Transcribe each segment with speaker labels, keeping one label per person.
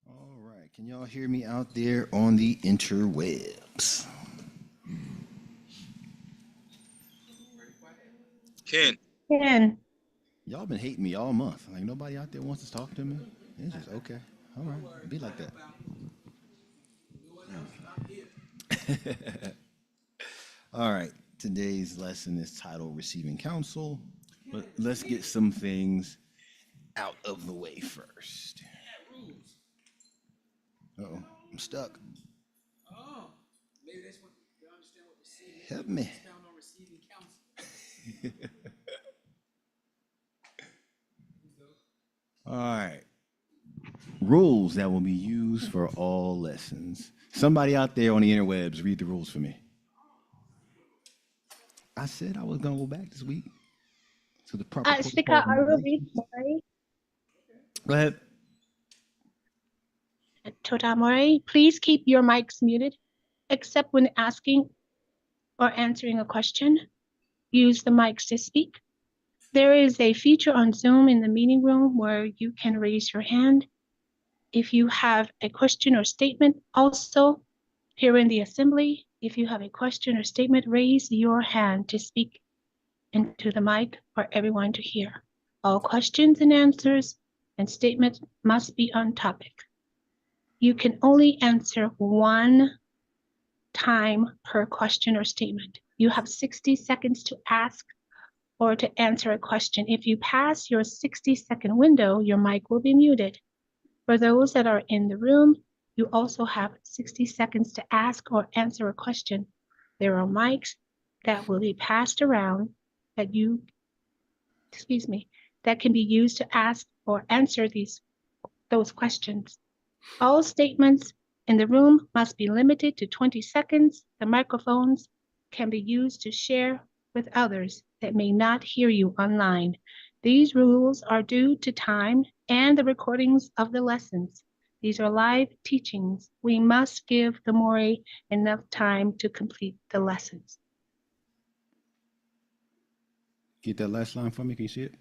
Speaker 1: All right. Can y'all hear me out there on the interwebs?
Speaker 2: Ken.
Speaker 1: Y'all been hating me all month. Like nobody out there wants to talk to me. It's just okay. All right. Be like that. All right. Today's lesson is titled Receiving Counsel. But let's get some things out of the way first. Uh-oh. I'm stuck.
Speaker 3: Oh, maybe that's what you understand what receiving.
Speaker 1: Help me.
Speaker 3: Expound on receiving counsel.
Speaker 1: All right. Rules that will be used for all lessons. Somebody out there on the interwebs, read the rules for me. I said I was going to go back this week to the proper
Speaker 2: Stika, I will read. Sorry.
Speaker 1: Go ahead.
Speaker 2: Totamori, please keep your mics muted, except when asking or answering a question. Use the mics to speak. There is a feature on Zoom in the meeting room where you can raise your hand if you have a question or statement. Also, here in the assembly, if you have a question or statement, raise your hand to speak into the mic for everyone to hear. All questions and answers and statements must be on topic. You can only answer one time per question or statement. You have 60 seconds to ask or to answer a question. If you pass your 60-second window, your mic will be muted. For those that are in the room, you also have 60 seconds to ask or answer a question. There are mics that will be passed around that that can be used to ask or answer those questions. All statements in the room must be limited to 20 seconds. The microphones can be used to share with others that may not hear you online. These rules are due to time and the recordings of the lessons. These are live teachings. We must give the Mori enough time to complete the lessons.
Speaker 1: Get that last line for me. Can you see it?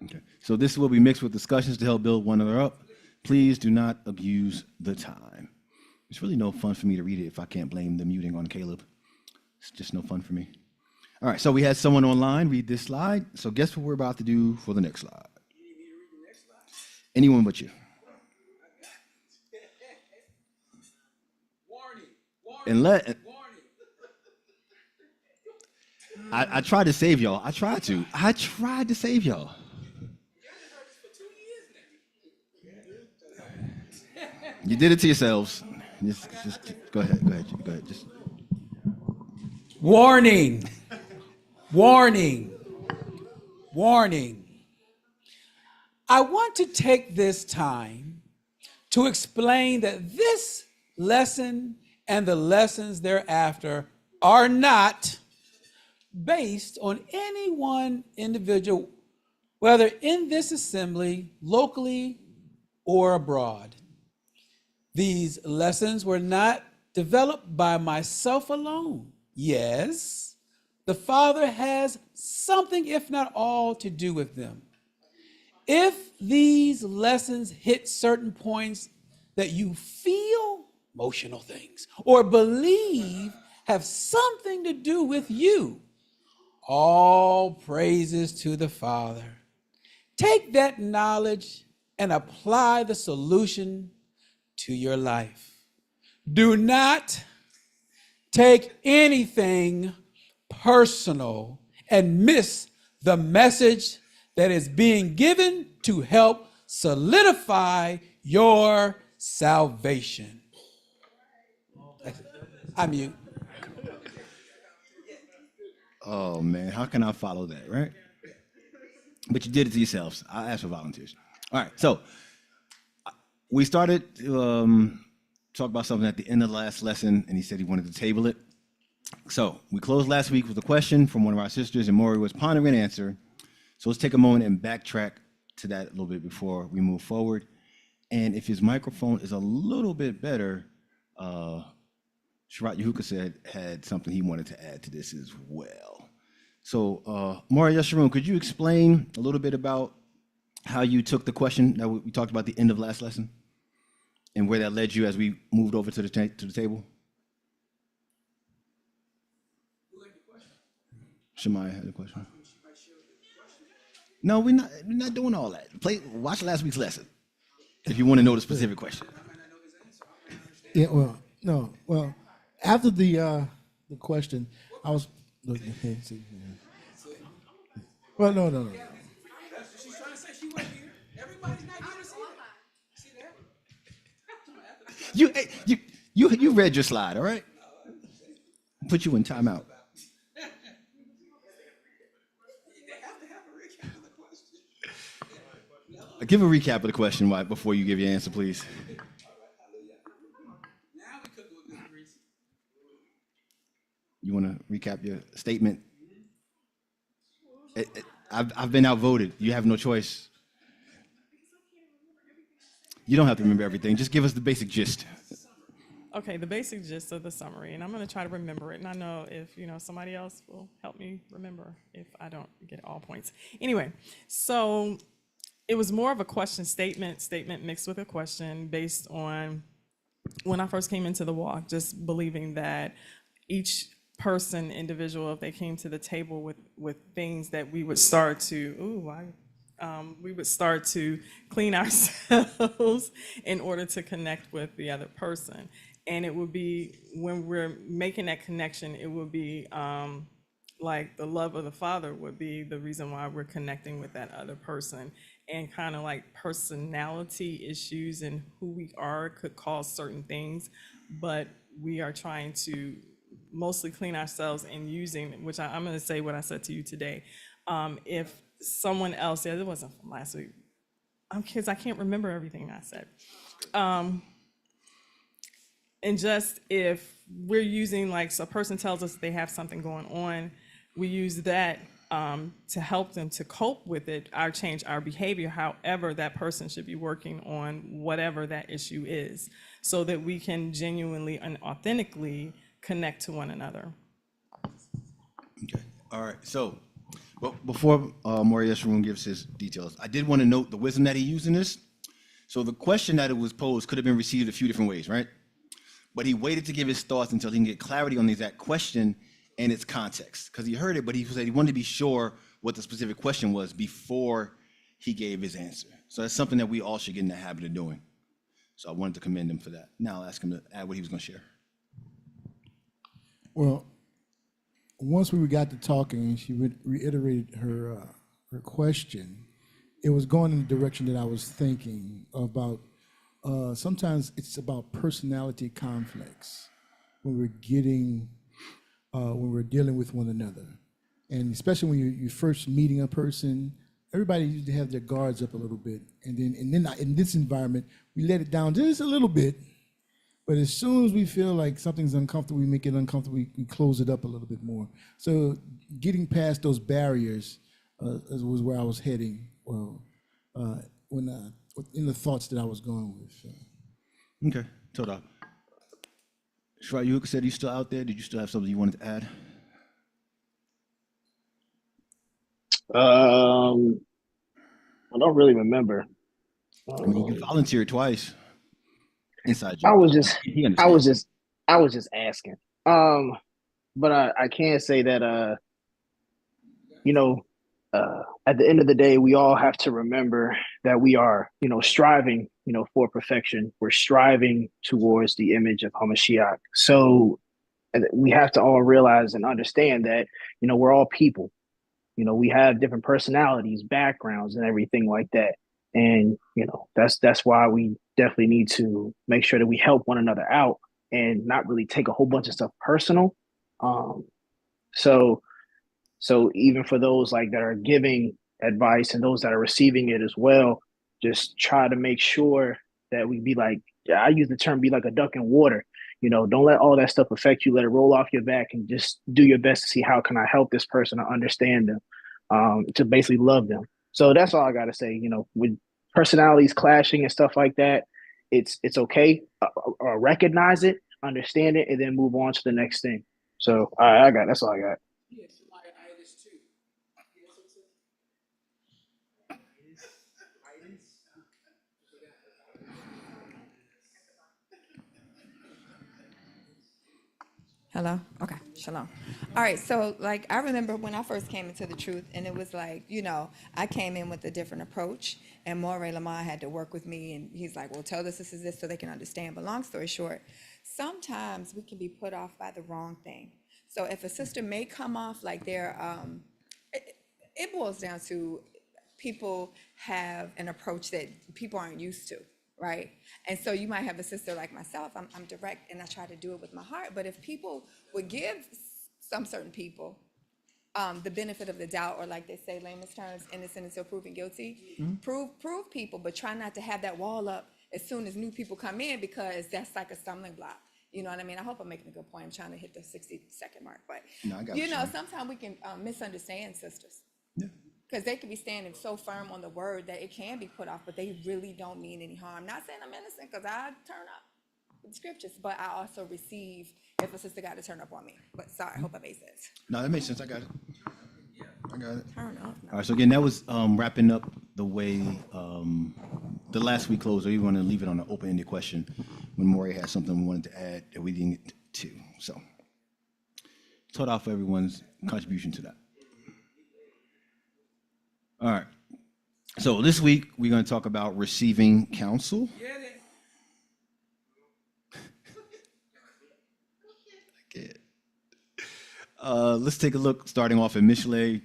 Speaker 1: Okay. So this will be mixed with discussions to help build one another up. Please do not abuse the time. It's really no fun for me to read it if I can't blame the muting on Caleb. It's just no fun for me. All right, so we had someone online read this slide. So guess what we're about to do for the next slide? Anyone but you. Warning. I tried to save y'all. I tried to save y'all. You did it to yourselves. Just go ahead. Just
Speaker 3: Warning. I want to take this time to explain that this lesson and the lessons thereafter are not based on any one individual, whether in this assembly, locally, or abroad. These lessons were not developed by myself alone. Yes, the Father has something, if not all, to do with them. If these lessons hit certain points that you feel, emotional things, or believe have something to do with you, all praises to the Father. Take that knowledge and apply the solution to your life. Do not take anything personal and miss the message that is being given to help solidify your salvation. I mute.
Speaker 1: Oh man, how can I follow that, right? But you did it to yourselves. I asked for volunteers. All right, so we started to talk about something at the end of the last lesson, and he said he wanted to table it. So we closed last week with a question from one of our sisters, and Maury was pondering an answer. So let's take a moment and backtrack to that a little bit before we move forward. And if his microphone is a little bit better, Sharat Yehuka said had something he wanted to add to this as well. So, Mari Yesharoon, could you explain a little bit about how you took the question that we talked about at the end of last lesson and where that led you as we moved over to the table? Shemaiah had a question. No, we're not doing all that. Watch last week's lesson if you want to know the specific question.
Speaker 4: Yeah, well, after the question, I was looking. Well, no.
Speaker 3: She's trying to say she wasn't here. Everybody's not here to see that.
Speaker 1: You read your slide, all right? Put you in timeout. Give a recap of the question before you give your answer, please. You want to recap your statement? I've been outvoted. You have no choice. You don't have to remember everything. Just give us the basic gist.
Speaker 5: Okay, the basic gist of the summary, and I'm going to try to remember it. And I know if somebody else will help me remember if I don't get all points. Anyway, so it was more of a question statement mixed with a question based on when I first came into the walk, just believing that each person, individual, if they came to the table with things that we would start to, we would start to clean ourselves in order to connect with the other person. And it would be, when we're making that connection, it would be like the love of the Father would be the reason why we're connecting with that other person. And kind of like personality issues and who we are could cause certain things, but we are trying to mostly clean ourselves and using, which I'm going to say what I said to you today. If someone else, it wasn't from last week, because I can't remember everything I said. And just if we're using, like, so a person tells us they have something going on, we use that to help them to cope with it, change our behavior. However, that person should be working on whatever that issue is so that we can genuinely and authentically connect to one another.
Speaker 1: Okay. All right. So, before Mari Yesharoon gives his details, I did want to note the wisdom that he used in this. So the question that it was posed could have been received a few different ways, right? But he waited to give his thoughts until he can get clarity on the exact question and its context, because he heard it, but he said he wanted to be sure what the specific question was before he gave his answer. So that's something that we all should get in the habit of doing. So I wanted to commend him for that. Now I'll ask him to add what he was going to share.
Speaker 4: Well, once we got to talking and she reiterated her question, it was going in the direction that I was thinking about. Sometimes it's about personality conflicts when we're dealing with one another, and especially when you're first meeting a person, everybody usually have their guards up a little bit, and then in this environment we let it down just a little bit. But as soon as we feel like something's uncomfortable, we make it uncomfortable, we close it up a little bit more. So getting past those barriers was where I was heading. Well, in the thoughts that I was going with. So.
Speaker 1: Okay. Toda. Sharat Yehuka said he's still out there. Did you still have something you wanted to add?
Speaker 6: I don't really remember.
Speaker 1: I mean, you volunteered twice. Inside
Speaker 6: I
Speaker 1: joke.
Speaker 6: was just asking. But I can say that at the end of the day, we all have to remember that we are, striving, for perfection. We're striving towards the image of Hamashiach. So we have to all realize and understand that, we're all people. We have different personalities, backgrounds, and everything like that. And, that's why we definitely need to make sure that we help one another out and not really take a whole bunch of stuff personal. So even for those like that are giving advice and those that are receiving it as well, just try to make sure that we be like, I use the term, be like a duck in water. Don't let all that stuff affect you. Let it roll off your back and just do your best to see how can I help this person or understand them. to basically love them. So that's all I got to say. With personalities clashing and stuff like that, it's okay. Recognize it, understand it, and then move on to the next thing. So that's all I got.
Speaker 7: Hello? Okay, shalom. All right, so like I remember when I first came into the truth, and it was like, I came in with a different approach, and Moray Lamar had to work with me, and he's like, well, tell this is this so they can understand. But long story short, sometimes we can be put off by the wrong thing. So if a sister may come off like they're, it boils down to people have an approach that people aren't used to. Right. And so you might have a sister like myself. I'm direct and I try to do it with my heart. But if people would give some certain people the benefit of the doubt, or like they say, layman's terms, innocent until proven guilty, prove people, but try not to have that wall up as soon as new people come in, because that's like a stumbling block. You know what I mean? I hope I'm making a good point. I'm trying to hit the 60-second mark. But,
Speaker 1: No, I got
Speaker 7: sometimes we can misunderstand sisters.
Speaker 1: Yeah.
Speaker 7: Because they can be standing so firm on the word that it can be put off, but they really don't mean any harm. Not saying I'm innocent, because I turn up with the scriptures, but I also receive if a sister got to turn up on me. But sorry, I hope I made sense.
Speaker 1: No, that makes sense. I got it. I got it.
Speaker 7: Turn up.
Speaker 1: All right. So again, that was wrapping up the way the last we closed. Or you want to leave it on an open-ended question when Maury had something we wanted to add that we didn't get to. So, taught off for everyone's contribution to that. All right. So this week we're going to talk about receiving counsel. Let's take a look, starting off in Mishle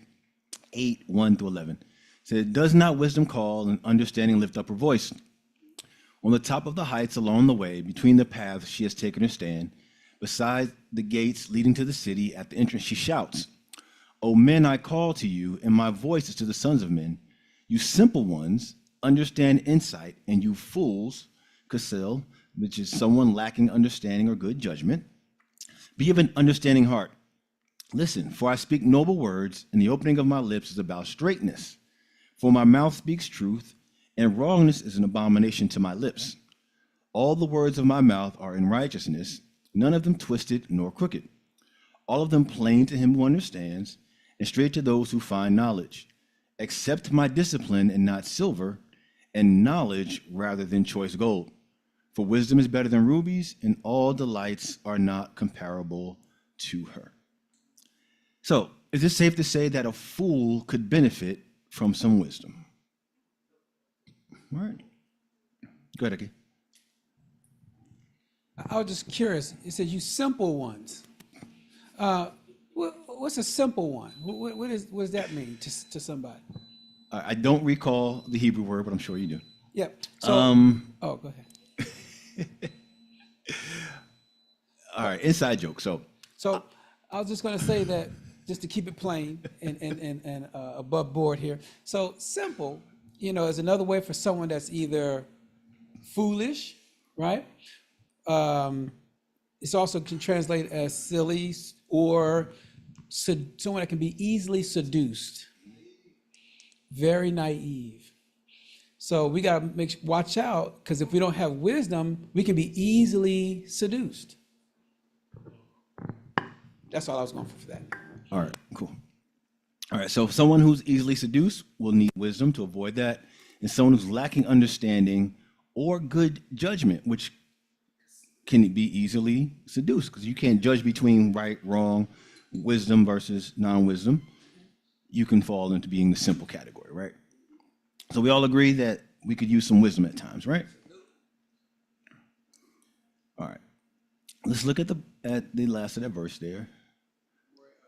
Speaker 1: 8:1-11. It said, "Does not wisdom call, and understanding lift up her voice? On the top of the heights along the way, between the paths she has taken her stand. Beside the gates leading to the city, at the entrance she shouts, O men, I call to you, and my voice is to the sons of men. You simple ones, understand insight, and you fools, Counsel, which is someone lacking understanding or good judgment, be of an understanding heart. Listen, for I speak noble words, and the opening of my lips is about straightness. For my mouth speaks truth, and wrongness is an abomination to my lips. All the words of my mouth are in righteousness, none of them twisted nor crooked. All of them plain to him who understands, and straight to those who find knowledge. Accept my discipline and not silver, and knowledge rather than choice gold. For wisdom is better than rubies, and all delights are not comparable to her." So, is it safe to say that a fool could benefit from some wisdom? All right. Go ahead, Aki.
Speaker 3: I was just curious. It says you simple ones. What's a simple one? What does that mean to somebody?
Speaker 1: I don't recall the Hebrew word, but I'm sure you do.
Speaker 3: Yep. So, go ahead.
Speaker 1: All right, inside joke. So
Speaker 3: I was just going to say that, just to keep it plain and above board here. So simple, is another way for someone that's either foolish, right? It's also can translate as silly, or someone that can be easily seduced, very naive. So we got to watch out, because if we don't have wisdom, we can be easily seduced. That's all I was going for that.
Speaker 1: all right, cool. All right, so someone who's easily seduced will need wisdom to avoid that, and someone who's lacking understanding or good judgment, which can be easily seduced, because you can't judge between right, wrong, wisdom versus non-wisdom. You can fall into being the simple category, right? So we all agree that we could use some wisdom at times, right? All right. Let's look at the last of that verse there.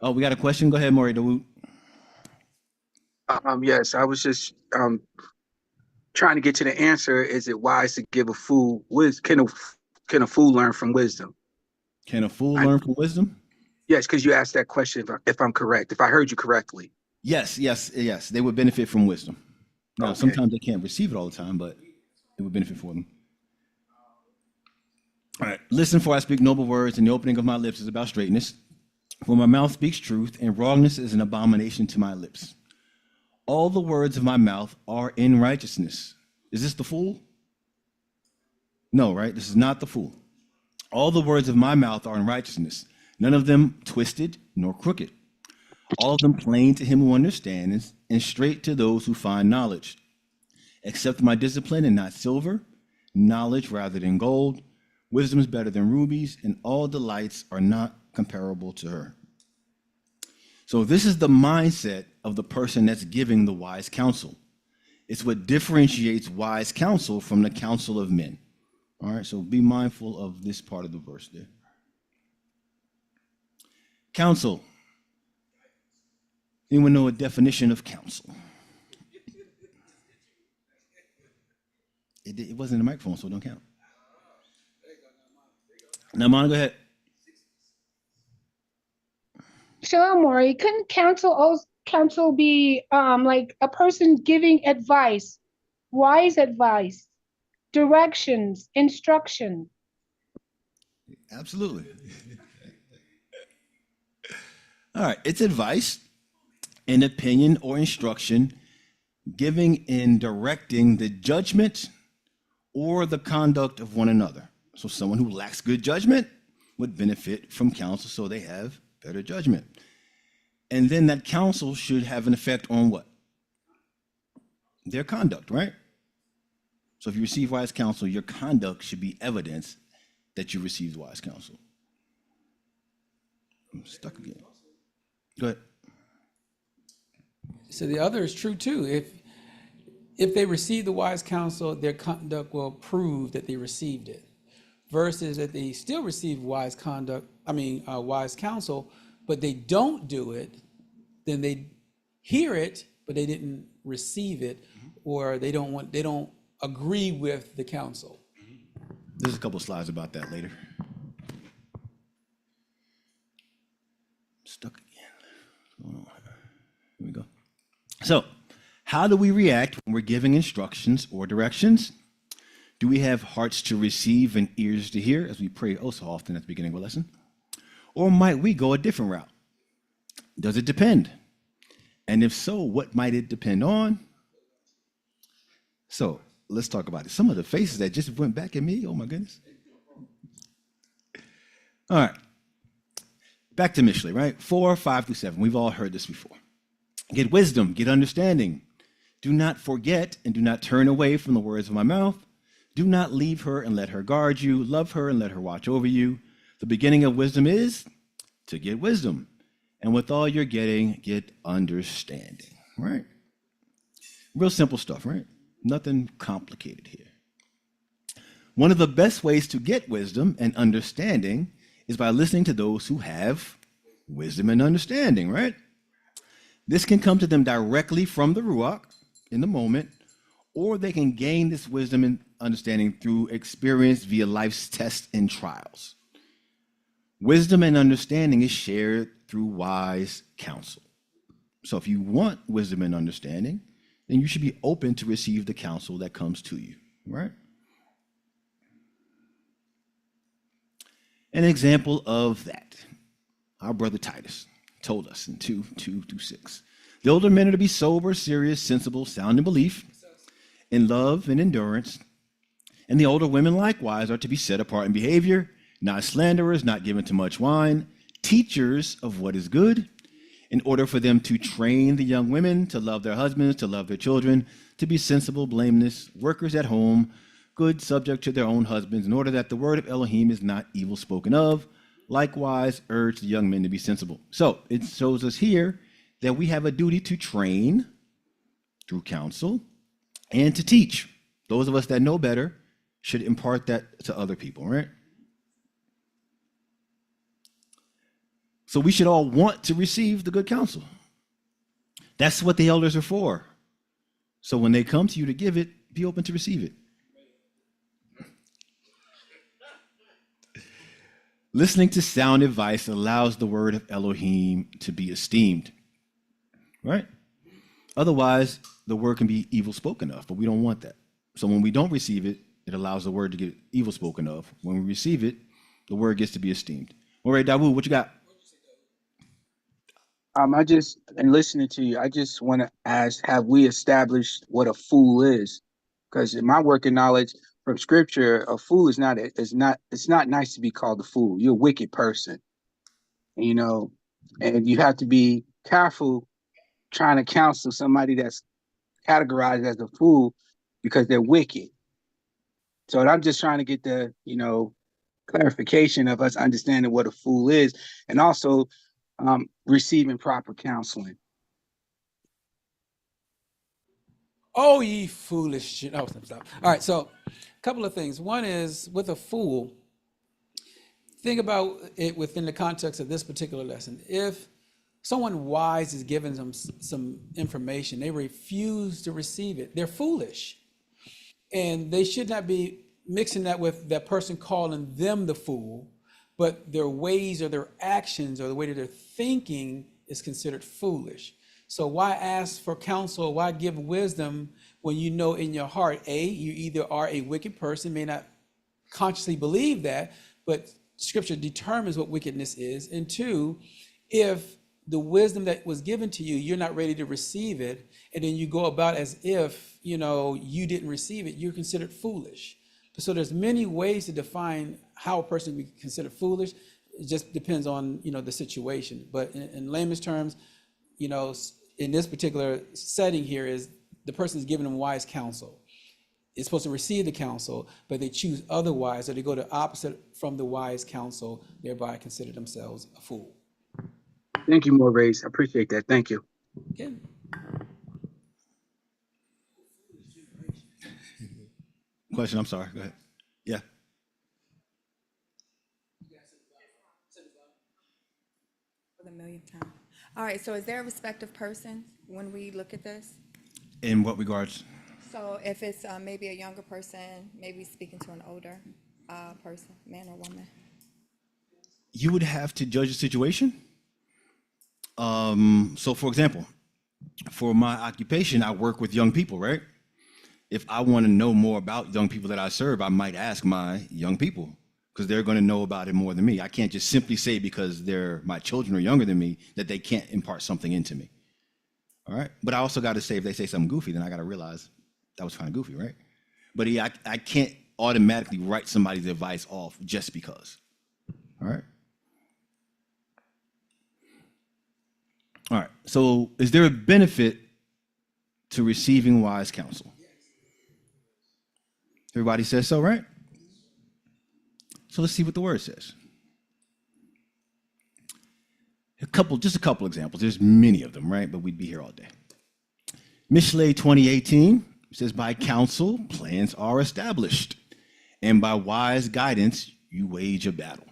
Speaker 1: Oh, we got a question. Go ahead, Maury Dawood.
Speaker 8: Yes, I was just trying to get to the answer. Is it wise to give a fool wisdom? Can a fool learn from wisdom?
Speaker 1: Can a fool learn from wisdom?
Speaker 8: Yes, because you asked that question, if I'm correct, if I heard you correctly.
Speaker 1: Yes. They would benefit from wisdom. Now,
Speaker 8: Okay.
Speaker 1: sometimes they can't receive it all the time, but it would benefit for them. All right. Listen, for I speak noble words, and the opening of my lips is about straightness. For my mouth speaks truth, and wrongness is an abomination to my lips. All the words of my mouth are in righteousness. Is this the fool? No, right? This is not the fool. All the words of my mouth are in righteousness, none of them twisted nor crooked. All of them plain to him who understands, and straight to those who find knowledge. Accept my discipline and not silver, knowledge rather than gold. Wisdom is better than rubies, and all delights are not comparable to her. So this is the mindset of the person that's giving the wise counsel. It's what differentiates wise counsel from the counsel of men. All right, so be mindful of this part of the verse there. Counsel. Anyone know a definition of counsel? It wasn't a microphone, so it don't count. Now, Mona, go ahead.
Speaker 2: Shalom, Maury. Couldn't counsel be like a person giving advice, wise advice, directions, instruction?
Speaker 1: Absolutely. All right, it's advice, an opinion, or instruction giving in directing the judgment or the conduct of one another. So someone who lacks good judgment would benefit from counsel so they have better judgment. And then that counsel should have an effect on what? Their conduct, right? So if you receive wise counsel, your conduct should be evidence that you received wise counsel. I'm stuck again. Go ahead.
Speaker 3: So the other is true too. If they receive the wise counsel, their conduct will prove that they received it. Versus that they still receive wise counsel, but they don't do it, then they hear it, but they didn't receive it, or they don't agree with the counsel.
Speaker 1: There's a couple slides about that later. Stuck again. Here we go. So, how do we react when we're giving instructions or directions? Do we have hearts to receive and ears to hear, as we pray oh so often at the beginning of a lesson? Or might we go a different route? Does it depend? And if so, what might it depend on? So let's talk about it. Some of the faces that just went back at me, oh my goodness. All right, back to Mishlei, right? 4, 5 through 7. We've all heard this before. Get wisdom, get understanding. Do not forget and do not turn away from the words of my mouth. Do not leave her and let her guard you. Love her and let her watch over you. The beginning of wisdom is to get wisdom. And with all you're getting, get understanding, right? Real simple stuff, right? Nothing complicated here. One of the best ways to get wisdom and understanding is by listening to those who have wisdom and understanding, right? This can come to them directly from the Ruach in the moment, or they can gain this wisdom and understanding through experience via life's tests and trials. Wisdom and understanding is shared through wise counsel. So if you want wisdom and understanding, then you should be open to receive the counsel that comes to you, right? An example of that, our brother Titus told us in 2:2-6. The older men are to be sober, serious, sensible, sound in belief, in love and endurance. And the older women likewise are to be set apart in behavior, not slanderers, not given to much wine, teachers of what is good, in order for them to train the young women to love their husbands, to love their children, to be sensible, blameless, workers at home, good, subject to their own husbands, in order that the word of Elohim is not evil spoken of. Likewise, urge the young men to be sensible. So it shows us here that we have a duty to train through counsel and to teach. Those of us that know better should impart that to other people, right? So we should all want to receive the good counsel. That's what the elders are for. So when they come to you to give it, be open to receive it. Listening to sound advice allows the word of Elohim to be esteemed, right? Otherwise, the word can be evil spoken of, but we don't want that. So when we don't receive it, it allows the word to get evil spoken of. When we receive it, the word gets to be esteemed. All right, Dawood, what you got?
Speaker 8: I just, and listening to you, I just want to ask, have we established what a fool is? Because in my working knowledge from scripture, a fool is not, it's not nice to be called a fool. You're a wicked person, you know, and you have to be careful trying to counsel somebody that's categorized as a fool because they're wicked. So I'm just trying to get the, clarification of us understanding what a fool is, and also receiving proper counseling.
Speaker 3: Oh, ye foolish. Oh, stop. All right. So, a couple of things. One is with a fool, think about it within the context of this particular lesson. If someone wise is given them some information, they refuse to receive it, they're foolish. And they should not be mixing that with that person calling them the fool, but their ways or their actions or the way that they're thinking is considered foolish. So why ask for counsel? Why give wisdom when you know in your heart, A, you either are a wicked person, may not consciously believe that, but scripture determines what wickedness is. And two, if the wisdom that was given to you, you're not ready to receive it, and then you go about as if, you didn't receive it, you're considered foolish. So there's many ways to define how a person be considered foolish. It just depends on, the situation. But in layman's terms, in this particular setting here is the person is giving them wise counsel. It's supposed to receive the counsel, but they choose otherwise, or they go the opposite from the wise counsel, thereby consider themselves a fool.
Speaker 8: Thank you, Maurice. I appreciate that. Thank you.
Speaker 3: Okay.
Speaker 1: Question, I'm sorry. Go ahead. Yeah.
Speaker 7: For the millionth time. All right, so is there a respective person when we look at this?
Speaker 1: In what regards?
Speaker 7: So if it's maybe a younger person, maybe speaking to an older person, man or woman?
Speaker 1: You would have to judge the situation. So for example, for my occupation, I work with young people, right? If I want to know more about young people that I serve, I might ask my young people because they're going to know about it more than me. I can't just simply say because they're my children or younger than me that they can't impart something into me. All right. But I also got to say, if they say something goofy, then I got to realize that was kind of goofy, right? But I can't automatically write somebody's advice off just because. All right. All right. So is there a benefit to receiving wise counsel? Everybody says so, right? So let's see what the word says. Just a couple examples. There's many of them, right? But we'd be here all day. Mishlei 2018 says, by counsel, plans are established, and by wise guidance, you wage a battle.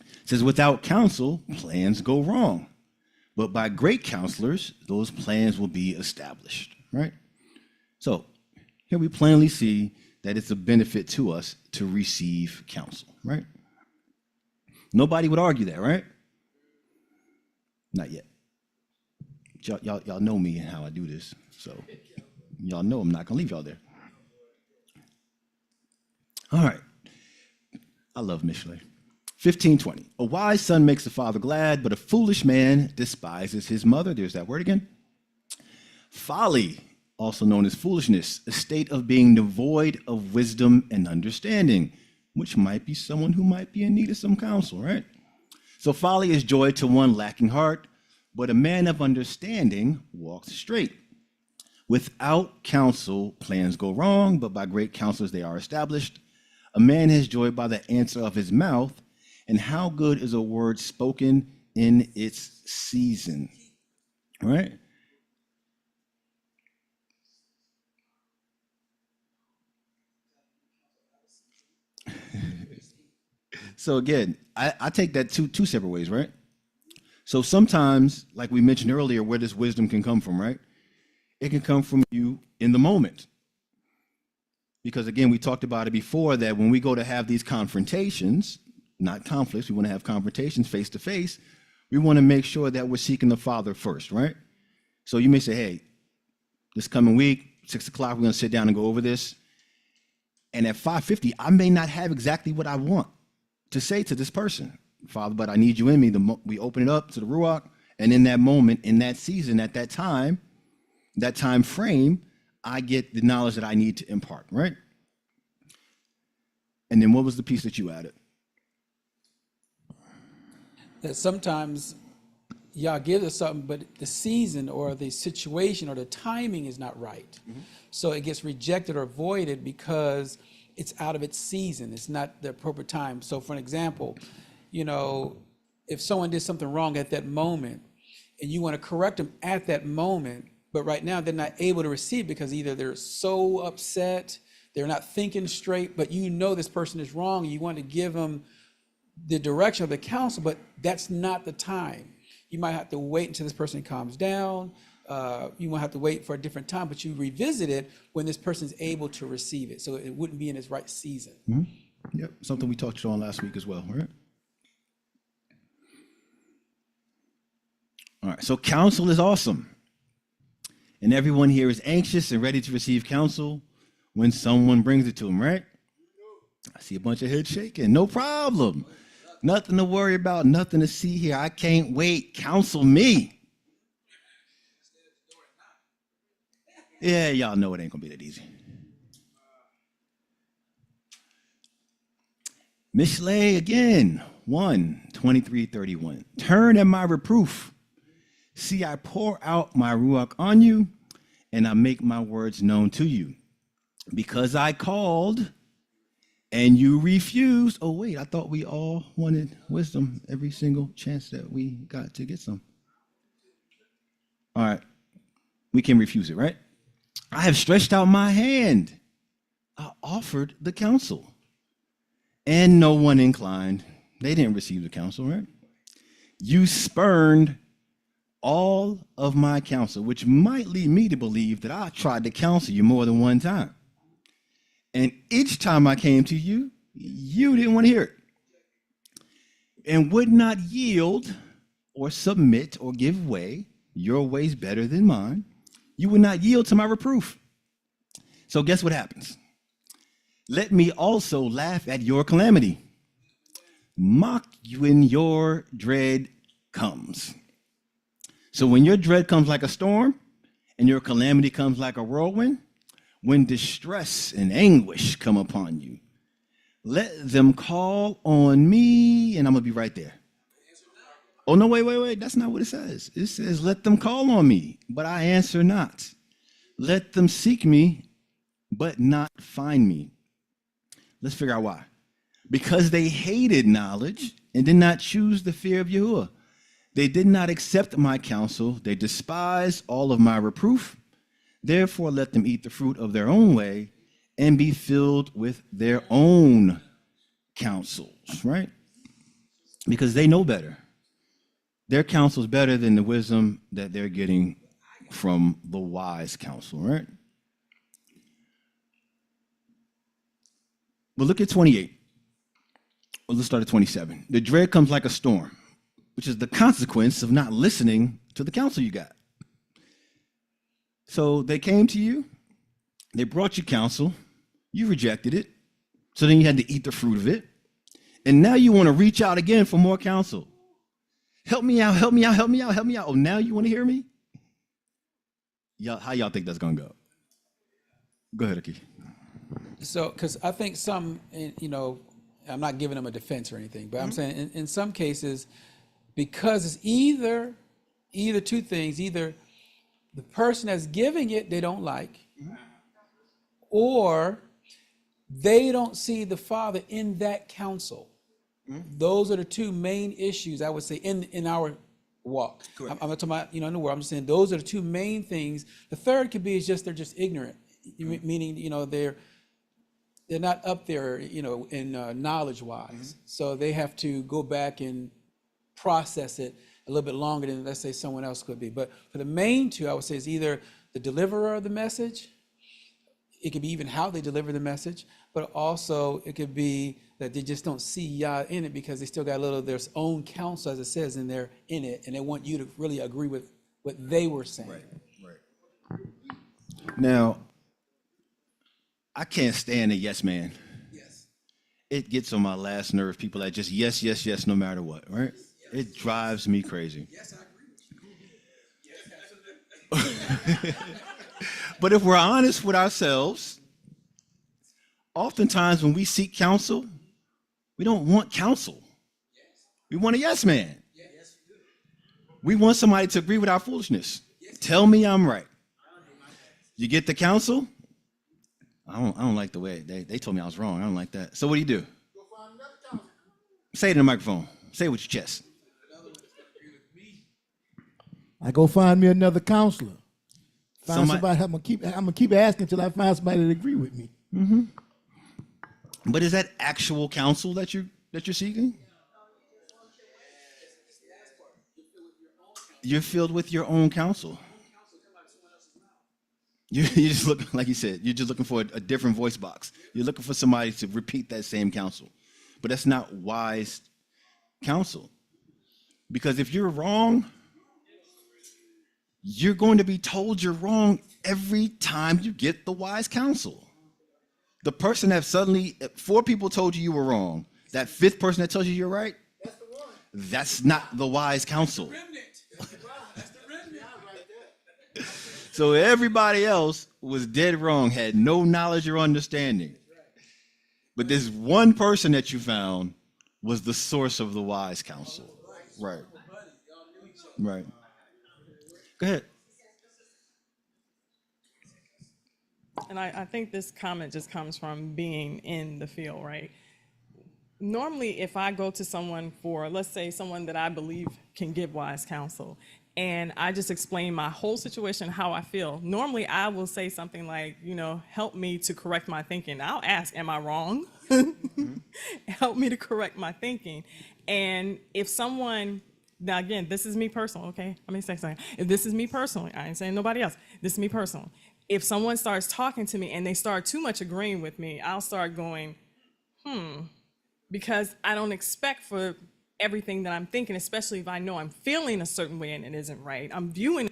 Speaker 1: It says, without counsel, plans go wrong, but by great counselors, those plans will be established, right? So here we plainly see that it's a benefit to us to receive counsel, right? Nobody would argue that, right? Not yet. Y'all know me and how I do this, so y'all know I'm not gonna leave y'all there. All right. I love Mishlei. 15:20. A wise son makes the father glad, but a foolish man despises his mother. There's that word again. Folly, also known as foolishness, a state of being devoid of wisdom and understanding, which might be someone who might be in need of some counsel, right? So folly is joy to one lacking heart, but a man of understanding walks straight. Without counsel, plans go wrong, but by great counselors they are established. A man has joy by the answer of his mouth, and how good is a word spoken in its season, right? So again, I take that two separate ways, right? So sometimes, like we mentioned earlier, where this wisdom can come from, right? It can come from you in the moment. Because again, we talked about it before that when we go to have these confrontations, not conflicts, we want to have confrontations face to face, we want to make sure that we're seeking the Father first, right? So you may say, hey, this coming week, 6 o'clock, we're going to sit down and go over this. And at 5:50, I may not have exactly what I want to say to this person, Father, but I need you in me. We open it up to the Ruach, And in that moment, in that season, at that time frame, I get the knowledge that I need to impart, right? And then what was the piece that you added?
Speaker 3: That sometimes y'all give us something, but the season or the situation or the timing is not right. So it gets rejected or avoided because it's out of its season. It's not the appropriate time. So for an example, you know, if someone did something wrong at that moment and you want to correct them at that moment, but right now they're not able to receive because either they're so upset, they're not thinking straight, but you know this person is wrong. And you want to give them the direction of the counsel, but that's not the time. You might have to wait until this person calms down. You might have to wait for a different time, but you revisit it when this person's able to receive it. So it wouldn't be in its right season.
Speaker 1: Yep, something we touched on last week as well, right? All right, so counsel is awesome. And everyone here is anxious and ready to receive counsel when someone brings it to them, right? I see a bunch of heads shaking. No problem. Nothing to worry about, nothing to see here. I can't wait. Counsel me. Yeah, y'all know it ain't gonna be that easy. Mishlei again, 1:23-31. Turn at my reproof. See, I pour out my ruach on you, and I make my words known to you. Because I called and you refused. Oh, wait, I thought we all wanted wisdom every single chance that we got to get some. All right, we can refuse it, right? I have stretched out my hand. I offered the counsel, and no one inclined. They didn't receive the counsel, right? You spurned all of my counsel, which might lead me to believe that I tried to counsel you more than one time. And each time I came to you, you didn't want to hear it and would not yield or submit or give way. Your way's better than mine. You would not yield to my reproof. So guess what happens? Let me also laugh at your calamity, mock you when your dread comes. So when your dread comes like a storm and your calamity comes like a whirlwind, when distress and anguish come upon you, let them call on me, and I'm going to be right there. Oh, no, wait. That's not what it says. It says, let them call on me, but I answer not. Let them seek me, but not find me. Let's figure out why. Because they hated knowledge and did not choose the fear of Yahuwah. They did not accept my counsel. They despised all of my reproof. Therefore, let them eat the fruit of their own way and be filled with their own counsels, right? Because they know better. Their counsel is better than the wisdom that they're getting from the wise counsel, right? But look at 28. Well, let's start at 27. The dread comes like a storm, which is the consequence of not listening to the counsel you got. So they came to you, they brought you counsel, you rejected it, so then you had to eat the fruit of it, and now you want to reach out again for more counsel. Help me out. Oh, now you want to hear me? Y'all, how y'all think that's going to go? Go ahead, Aki.
Speaker 3: So, because I think some, you know, I'm not giving them a defense or anything, but I'm saying in some cases, because it's either two things, either the person that's giving it, they don't like, or they don't see the Father in that counsel. Those are the two main issues, I would say, in our walk. I'm not talking about, you know, in the world. I'm just saying those are the two main things. The third could be is just they're just ignorant, meaning, you know, they're not up there, you know, in knowledge-wise. So they have to go back and process it a little bit longer than, let's say, someone else could be. But for the main two, I would say is either the deliverer of the message, it could be even how they deliver the message, but also it could be that they just don't see Yah in it because they still got a little of their own counsel, as it says, and they're in it, and they want you to really agree with what they were saying.
Speaker 1: Right. Now, I can't stand a yes man.
Speaker 3: Yes.
Speaker 1: It gets on my last nerve, people that just yes, no matter what, right? It drives me crazy.
Speaker 3: Yes, I agree with you.
Speaker 1: But if we're honest with ourselves, oftentimes when we seek counsel, we don't want counsel. We want a yes man. We want somebody to agree with our foolishness. Tell me I'm right. You get the counsel? I don't like the way they told me I was wrong. I don't like that. So what do? Say it in the microphone. Say it with your chest.
Speaker 4: I go find me another counselor. Find
Speaker 1: Somebody-
Speaker 4: somebody. I'm gonna keep asking until I find somebody that agree with me.
Speaker 1: But is that actual counsel that you're seeking? You're filled with your own counsel. You just look, like you said, you're just looking for a different voice box. You're looking for somebody to repeat that same counsel. But that's not wise counsel. Because if you're wrong, you're going to be told you're wrong every time you get the wise counsel. The person that suddenly, 4 people told you were wrong, that 5th person that tells you you're right, that's not the wise counsel. So everybody else was dead wrong, had no knowledge or understanding. But this one person that you found was the source of the wise counsel. Right. Right. Go ahead.
Speaker 5: And I think this comment just comes from being in the field, right? Normally, if I go to someone for, let's say, someone that I believe can give wise counsel, and I just explain my whole situation, how I feel, normally I will say something like, help me to correct my thinking. I'll ask, am I wrong? Help me to correct my thinking. And if someone, now again, this is me personal, okay? Let me say something. If this is me personally, I ain't saying nobody else. This is me personal. If someone starts talking to me and they start too much agreeing with me, I'll start going, because I don't expect for everything that I'm thinking, especially if I know I'm feeling a certain way and it isn't right. I'm viewing.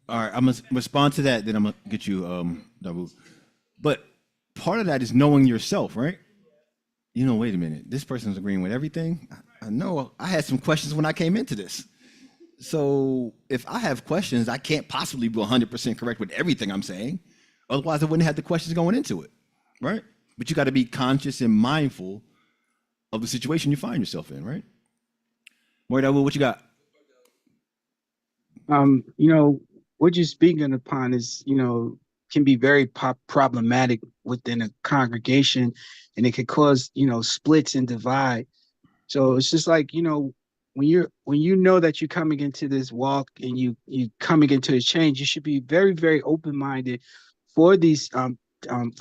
Speaker 1: All right, I'm going to respond to that, then I'm going to get you, Dabu. But part of that is knowing yourself, right? Wait a minute, this person's agreeing with everything. I know I had some questions when I came into this. So if I have questions, I can't possibly be 100% correct with everything I'm saying. Otherwise, I wouldn't have the questions going into it, right? But you got to be conscious and mindful of the situation you find yourself in, right? Dabu, what you got?
Speaker 8: What you're speaking upon is, can be very problematic within a congregation, and it could cause, splits and divide. So it's just like, when you know that you're coming into this walk and you coming into a change, you should be very, very open-minded for these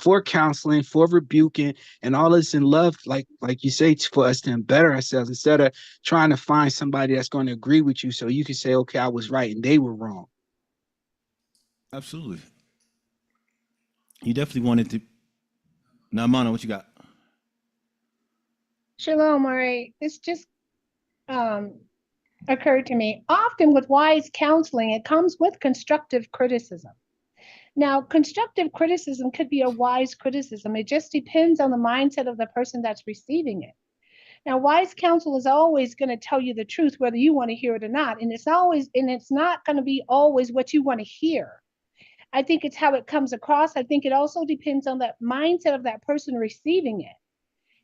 Speaker 8: for counseling, for rebuking, and all this in love, like you say, for us to better ourselves, instead of trying to find somebody that's going to agree with you so you can say, okay, I was right and they were wrong.
Speaker 1: Absolutely. You definitely wanted to. Now, Mana, what you got?
Speaker 2: Shalom, Murray. This just occurred to me. Often with wise counseling, it comes with constructive criticism. Now, constructive criticism could be a wise criticism. It just depends on the mindset of the person that's receiving it. Now, wise counsel is always going to tell you the truth, whether you want to hear it or not. And it's not going to be always what you want to hear. I think it's how it comes across. I think it also depends on the mindset of that person receiving it.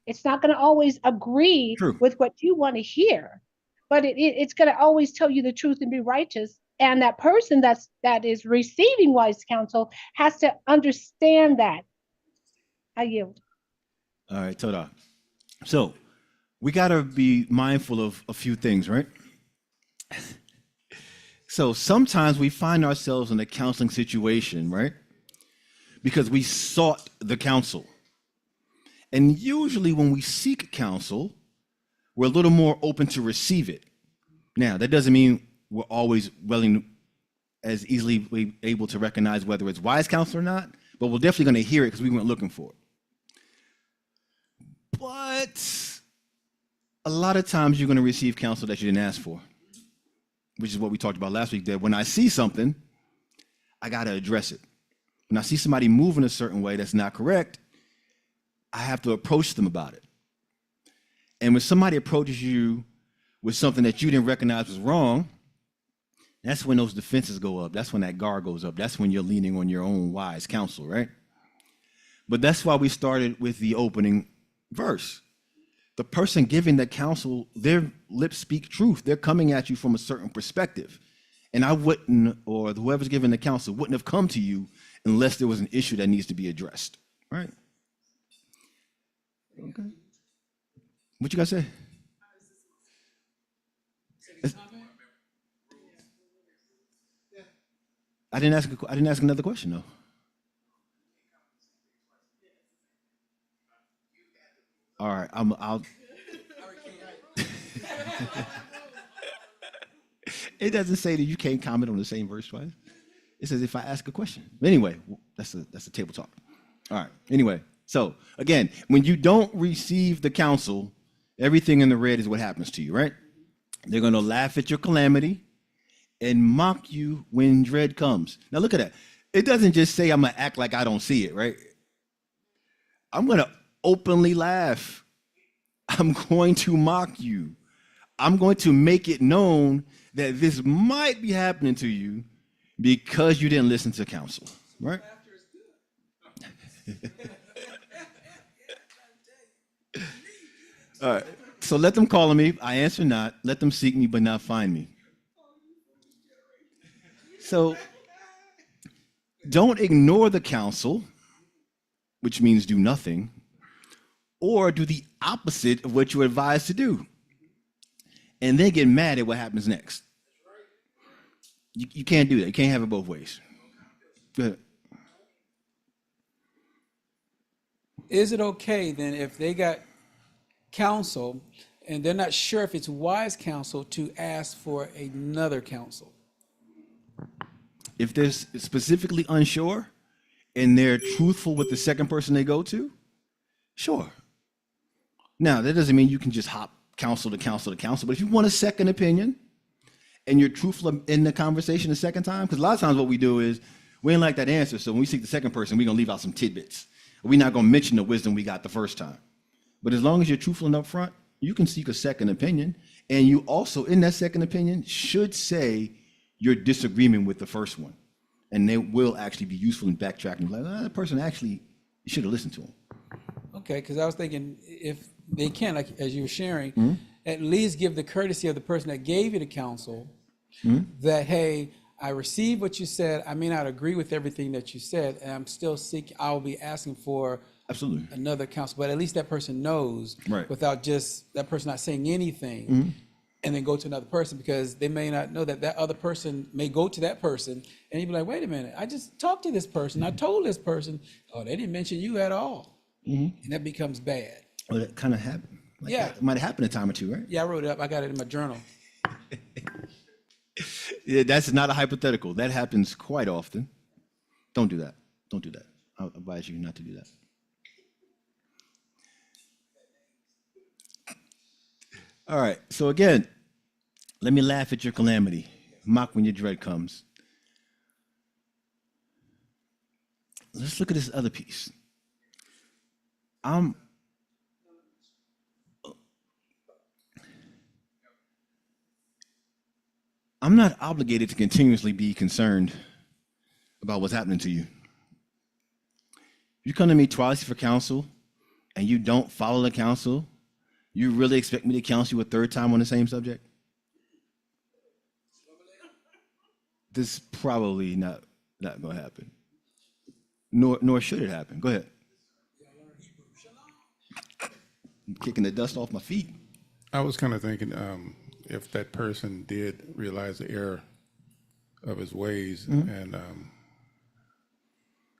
Speaker 2: It's not going to always agree with what you want to hear, but it's going to always tell you the truth and be righteous. And that person that is receiving wise counsel has to understand that. I yield.
Speaker 1: All right, Toda. So we got to be mindful of a few things, right? So sometimes we find ourselves in a counseling situation, right? Because we sought the counsel. And usually when we seek counsel, we're a little more open to receive it. Now, that doesn't mean we're always willing, as easily able to recognize whether it's wise counsel or not, but we're definitely going to hear it because we weren't looking for it. But a lot of times you're going to receive counsel that you didn't ask for, which is what we talked about last week, that when I see something, I got to address it. When I see somebody moving a certain way that's not correct, I have to approach them about it. And when somebody approaches you with something that you didn't recognize was wrong, that's when those defenses go up. That's when that guard goes up. That's when you're leaning on your own wise counsel, right? But that's why we started with the opening verse. The person giving the counsel, their lips speak truth. They're coming at you from a certain perspective. And I wouldn't, or whoever's giving the counsel wouldn't have come to you unless there was an issue that needs to be addressed, right? Okay. What you guys say? I didn't ask another question though. All right, I'll. It doesn't say that you can't comment on the same verse twice. It says if I ask a question. Anyway, that's a table talk. All right. Anyway, so again, when you don't receive the counsel, everything in the red is what happens to you, right? They're going to laugh at your calamity and mock you when dread comes. Now look at that. It doesn't just say I'm going to act like I don't see it, right? I'm going to openly laugh. I'm going to mock you. I'm going to make it known that this might be happening to you because you didn't listen to counsel, right? All right. So let them call on me. I answer not. Let them seek me, but not find me. So don't ignore the counsel, which means do nothing, or do the opposite of what you're advised to do. And then get mad at what happens next. You can't do that. You can't have it both ways. Go ahead.
Speaker 3: Is it okay then if they got counsel and they're not sure if it's wise counsel to ask for another counsel?
Speaker 1: If they're specifically unsure and they're truthful with the second person they go to, sure. Now, that doesn't mean you can just hop counsel to counsel to counsel, but if you want a second opinion and you're truthful in the conversation the second time, because a lot of times what we do is we ain't like that answer, so when we seek the second person, we're going to leave out some tidbits. We're not going to mention the wisdom we got the first time. But as long as you're truthful and upfront, you can seek a second opinion, and you also, in that second opinion, should say your disagreement with the first one, and they will actually be useful in backtracking. Like, that person actually, you should have listened to him.
Speaker 3: Okay, because I was thinking if they can, like as you were sharing, at least give the courtesy of the person that gave you the counsel that, hey, I received what you said. I may not agree with everything that you said, and I'm still seeking, I'll be asking for
Speaker 1: Absolutely
Speaker 3: another counsel. But at least that person knows,
Speaker 1: right,
Speaker 3: without just that person not saying anything and then go to another person, because they may not know that that other person may go to that person and you'd be like, wait a minute, I just talked to this person. I told this person, oh, they didn't mention you at all. And that becomes bad.
Speaker 1: Well, that kind of happened. Like
Speaker 3: Yeah.
Speaker 1: It might have happened a time or two, right?
Speaker 3: Yeah, I wrote it up. I got it in my journal.
Speaker 1: Yeah, that's not a hypothetical. That happens quite often. Don't do that. Don't do that. I advise you not to do that. All right. So again, let me laugh at your calamity, mock when your dread comes. Let's look at this other piece. I'm not obligated to continuously be concerned about what's happening to you. If you come to me twice for counsel and you don't follow the counsel, you really expect me to counsel you a third time on the same subject? This is probably not going to happen. Nor should it happen. Go ahead. I'm kicking the dust off my feet.
Speaker 9: I was kind of thinking if that person did realize the error of his ways, and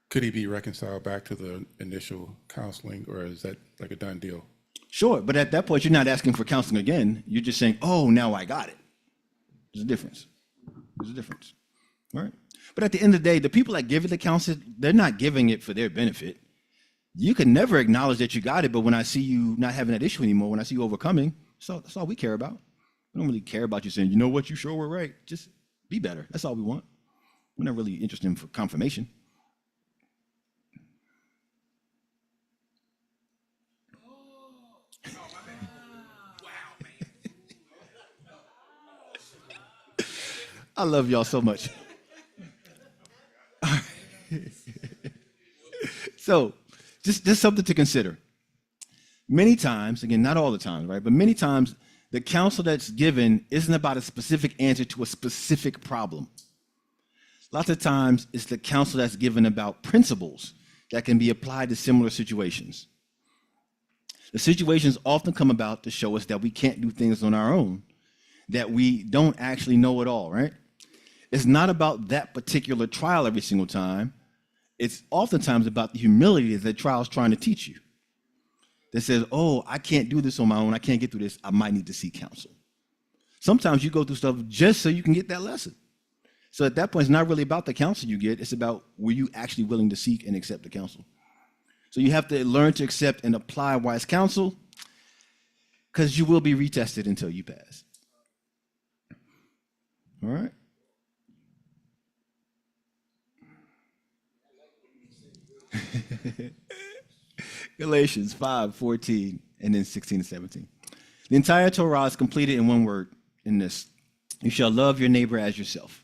Speaker 9: could he be reconciled back to the initial counseling, or is that like a done deal?
Speaker 1: Sure, but at that point, you're not asking for counseling again. You're just saying, oh, now I got it. There's a difference. There's a difference, right? But at the end of the day, the people that give it the counsel, they're not giving it for their benefit. You can never acknowledge that you got it, but when I see you not having that issue anymore, when I see you overcoming, so that's all we care about. We don't really care about you saying, you know what, you sure were right. Just be better. That's all we want. We're not really interested in confirmation. I love y'all so much. So, just something to consider. Many times, again, not all the time, right? But many times, the counsel that's given isn't about a specific answer to a specific problem. Lots of times, it's the counsel that's given about principles that can be applied to similar situations. The situations often come about to show us that we can't do things on our own, that we don't actually know it all, right? It's not about that particular trial every single time. It's oftentimes about the humility that the trial is trying to teach you. That says, oh, I can't do this on my own. I can't get through this. I might need to seek counsel. Sometimes you go through stuff just so you can get that lesson. So at that point, it's not really about the counsel you get. It's about, were you actually willing to seek and accept the counsel? So you have to learn to accept and apply wise counsel, because you will be retested until you pass. All right? Galatians 5:14, and then 16 and 17. The entire Torah is completed in one word, in this: you shall love your neighbor as yourself.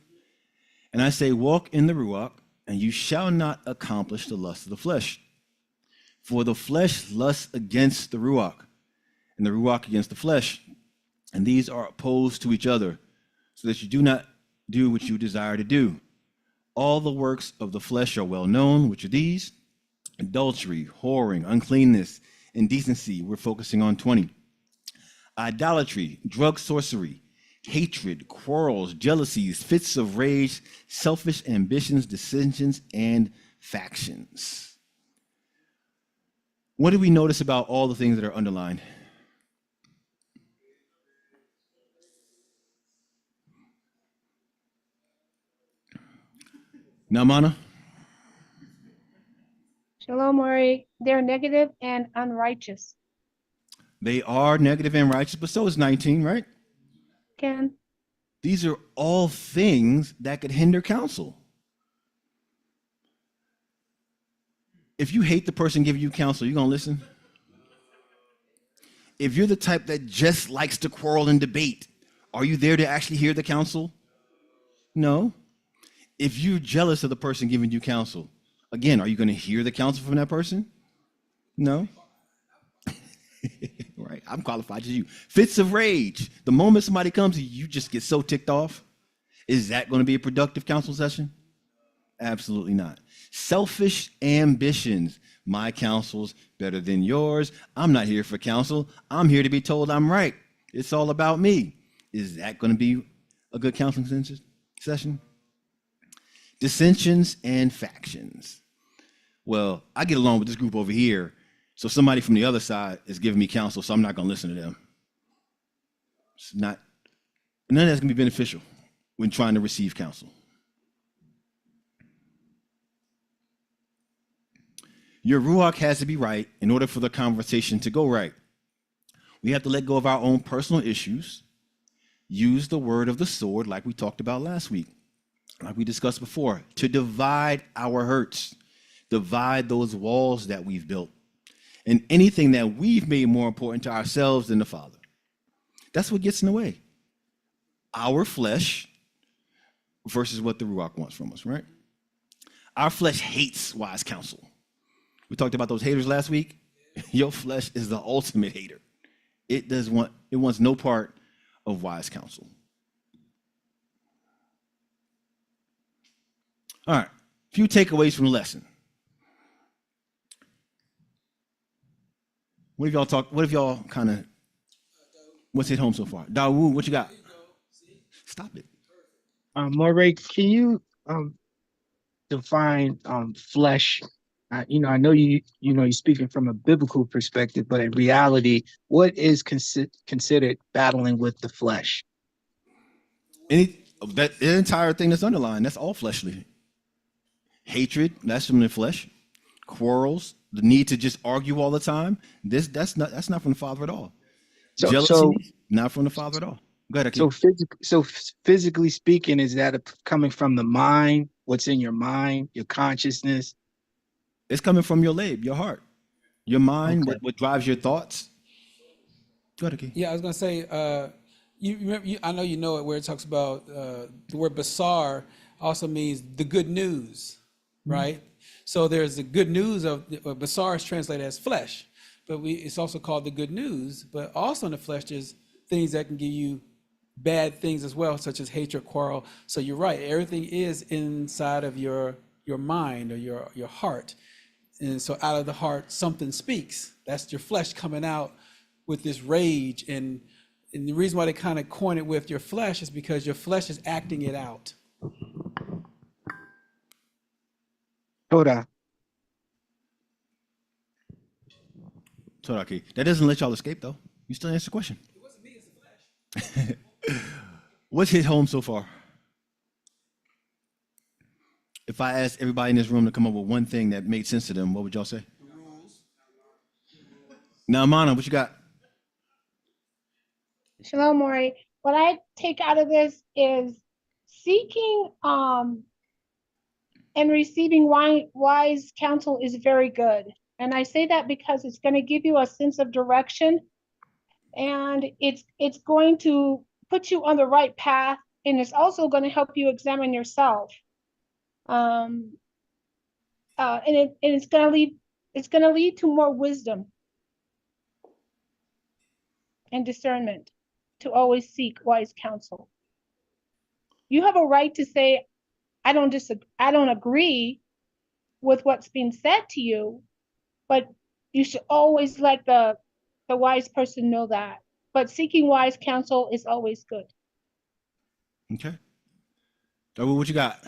Speaker 1: And I say, walk in the Ruach, and you shall not accomplish the lust of the flesh. For the flesh lusts against the Ruach, and the Ruach against the flesh. And these are opposed to each other, so that you do not do what you desire to do. All the works of the flesh are well known, which are these: adultery, whoring, uncleanness, indecency. We're focusing on 20. Idolatry, drug sorcery, hatred, quarrels, jealousies, fits of rage, selfish ambitions, dissensions, and factions. What do we notice about all the things that are underlined? Now, Mana?
Speaker 2: Shalom, Ori. They're negative and unrighteous.
Speaker 1: They are negative and righteous, but so is 19, right?
Speaker 2: Ken?
Speaker 1: These are all things that could hinder counsel. If you hate the person giving you counsel, you gonna listen? If you're the type that just likes to quarrel and debate, are you there to actually hear the counsel? No. If you're jealous of the person giving you counsel, again, are you going to hear the counsel from that person? No. Right, I'm qualified as you. Fits of rage. The moment somebody comes to you, you just get so ticked off. Is that going to be a productive counsel session? Absolutely not. Selfish ambitions. My counsel's better than yours. I'm not here for counsel. I'm here to be told I'm right. It's all about me. Is that going to be a good counseling session? Dissensions and factions. Well, I get along with this group over here, so somebody from the other side is giving me counsel, so I'm not going to listen to them. It's not, none of that's going to be beneficial when trying to receive counsel. Your Ruach has to be right in order for the conversation to go right. We have to let go of our own personal issues, use the word of the sword like we talked about last week, like we discussed before, to divide our hurts, divide those walls that we've built, and anything that we've made more important to ourselves than the Father. That's what gets in the way. Our flesh versus what the Ruach wants from us, right? Our flesh hates wise counsel. We talked about those haters last week. Your flesh is the ultimate hater. It wants no part of wise counsel. All right, a few takeaways from the lesson. What have y'all kind of, what's hit home so far? Dawood, what you got? Stop it.
Speaker 8: Moray, can you define flesh? I know you're speaking from a biblical perspective, but in reality, what is considered battling with the flesh?
Speaker 1: The entire thing that's underlined, that's all fleshly. Hatred, that's from the flesh. Quarrels, the need to just argue all the time, that's not from the Father at all. Jealousy, not from the Father at all. Go ahead,
Speaker 8: so physically speaking, is that coming from the mind? What's in your mind, your consciousness?
Speaker 1: It's coming from your lab, your heart, your mind, okay. What drives your thoughts. Go ahead, Keith.
Speaker 3: Yeah, I was going to say, You remember? I know you know it, where it talks about the word basar also means the good news, right? So there's the good news of basar is translated as flesh, but it's also called the good news. But also in the flesh, there's things that can give you bad things as well, such as hatred, quarrel. So you're right. Everything is inside of your mind or your heart, and so out of the heart something speaks. That's your flesh coming out with this rage, and the reason why they kind of coin it with your flesh is because your flesh is acting it out.
Speaker 8: Toda.
Speaker 1: Toraki. That doesn't let y'all escape though. You still answer the question.
Speaker 3: It wasn't me, it's the flesh.
Speaker 1: What's hit home so far? If I asked everybody in this room to come up with one thing that made sense to them, what would y'all say? Now, Mana, what you got?
Speaker 2: Shalom, Maury. What I take out of this is seeking and receiving wise counsel is very good. And I say that because it's going to give you a sense of direction, and it's going to put you on the right path, and it's also going to help you examine yourself. And it's going to lead to more wisdom and discernment, to always seek wise counsel. You have a right to say, I don't agree with what's being said to you, but you should always let the wise person know that. But seeking wise counsel is always good.
Speaker 1: Okay. Dawood, what you got?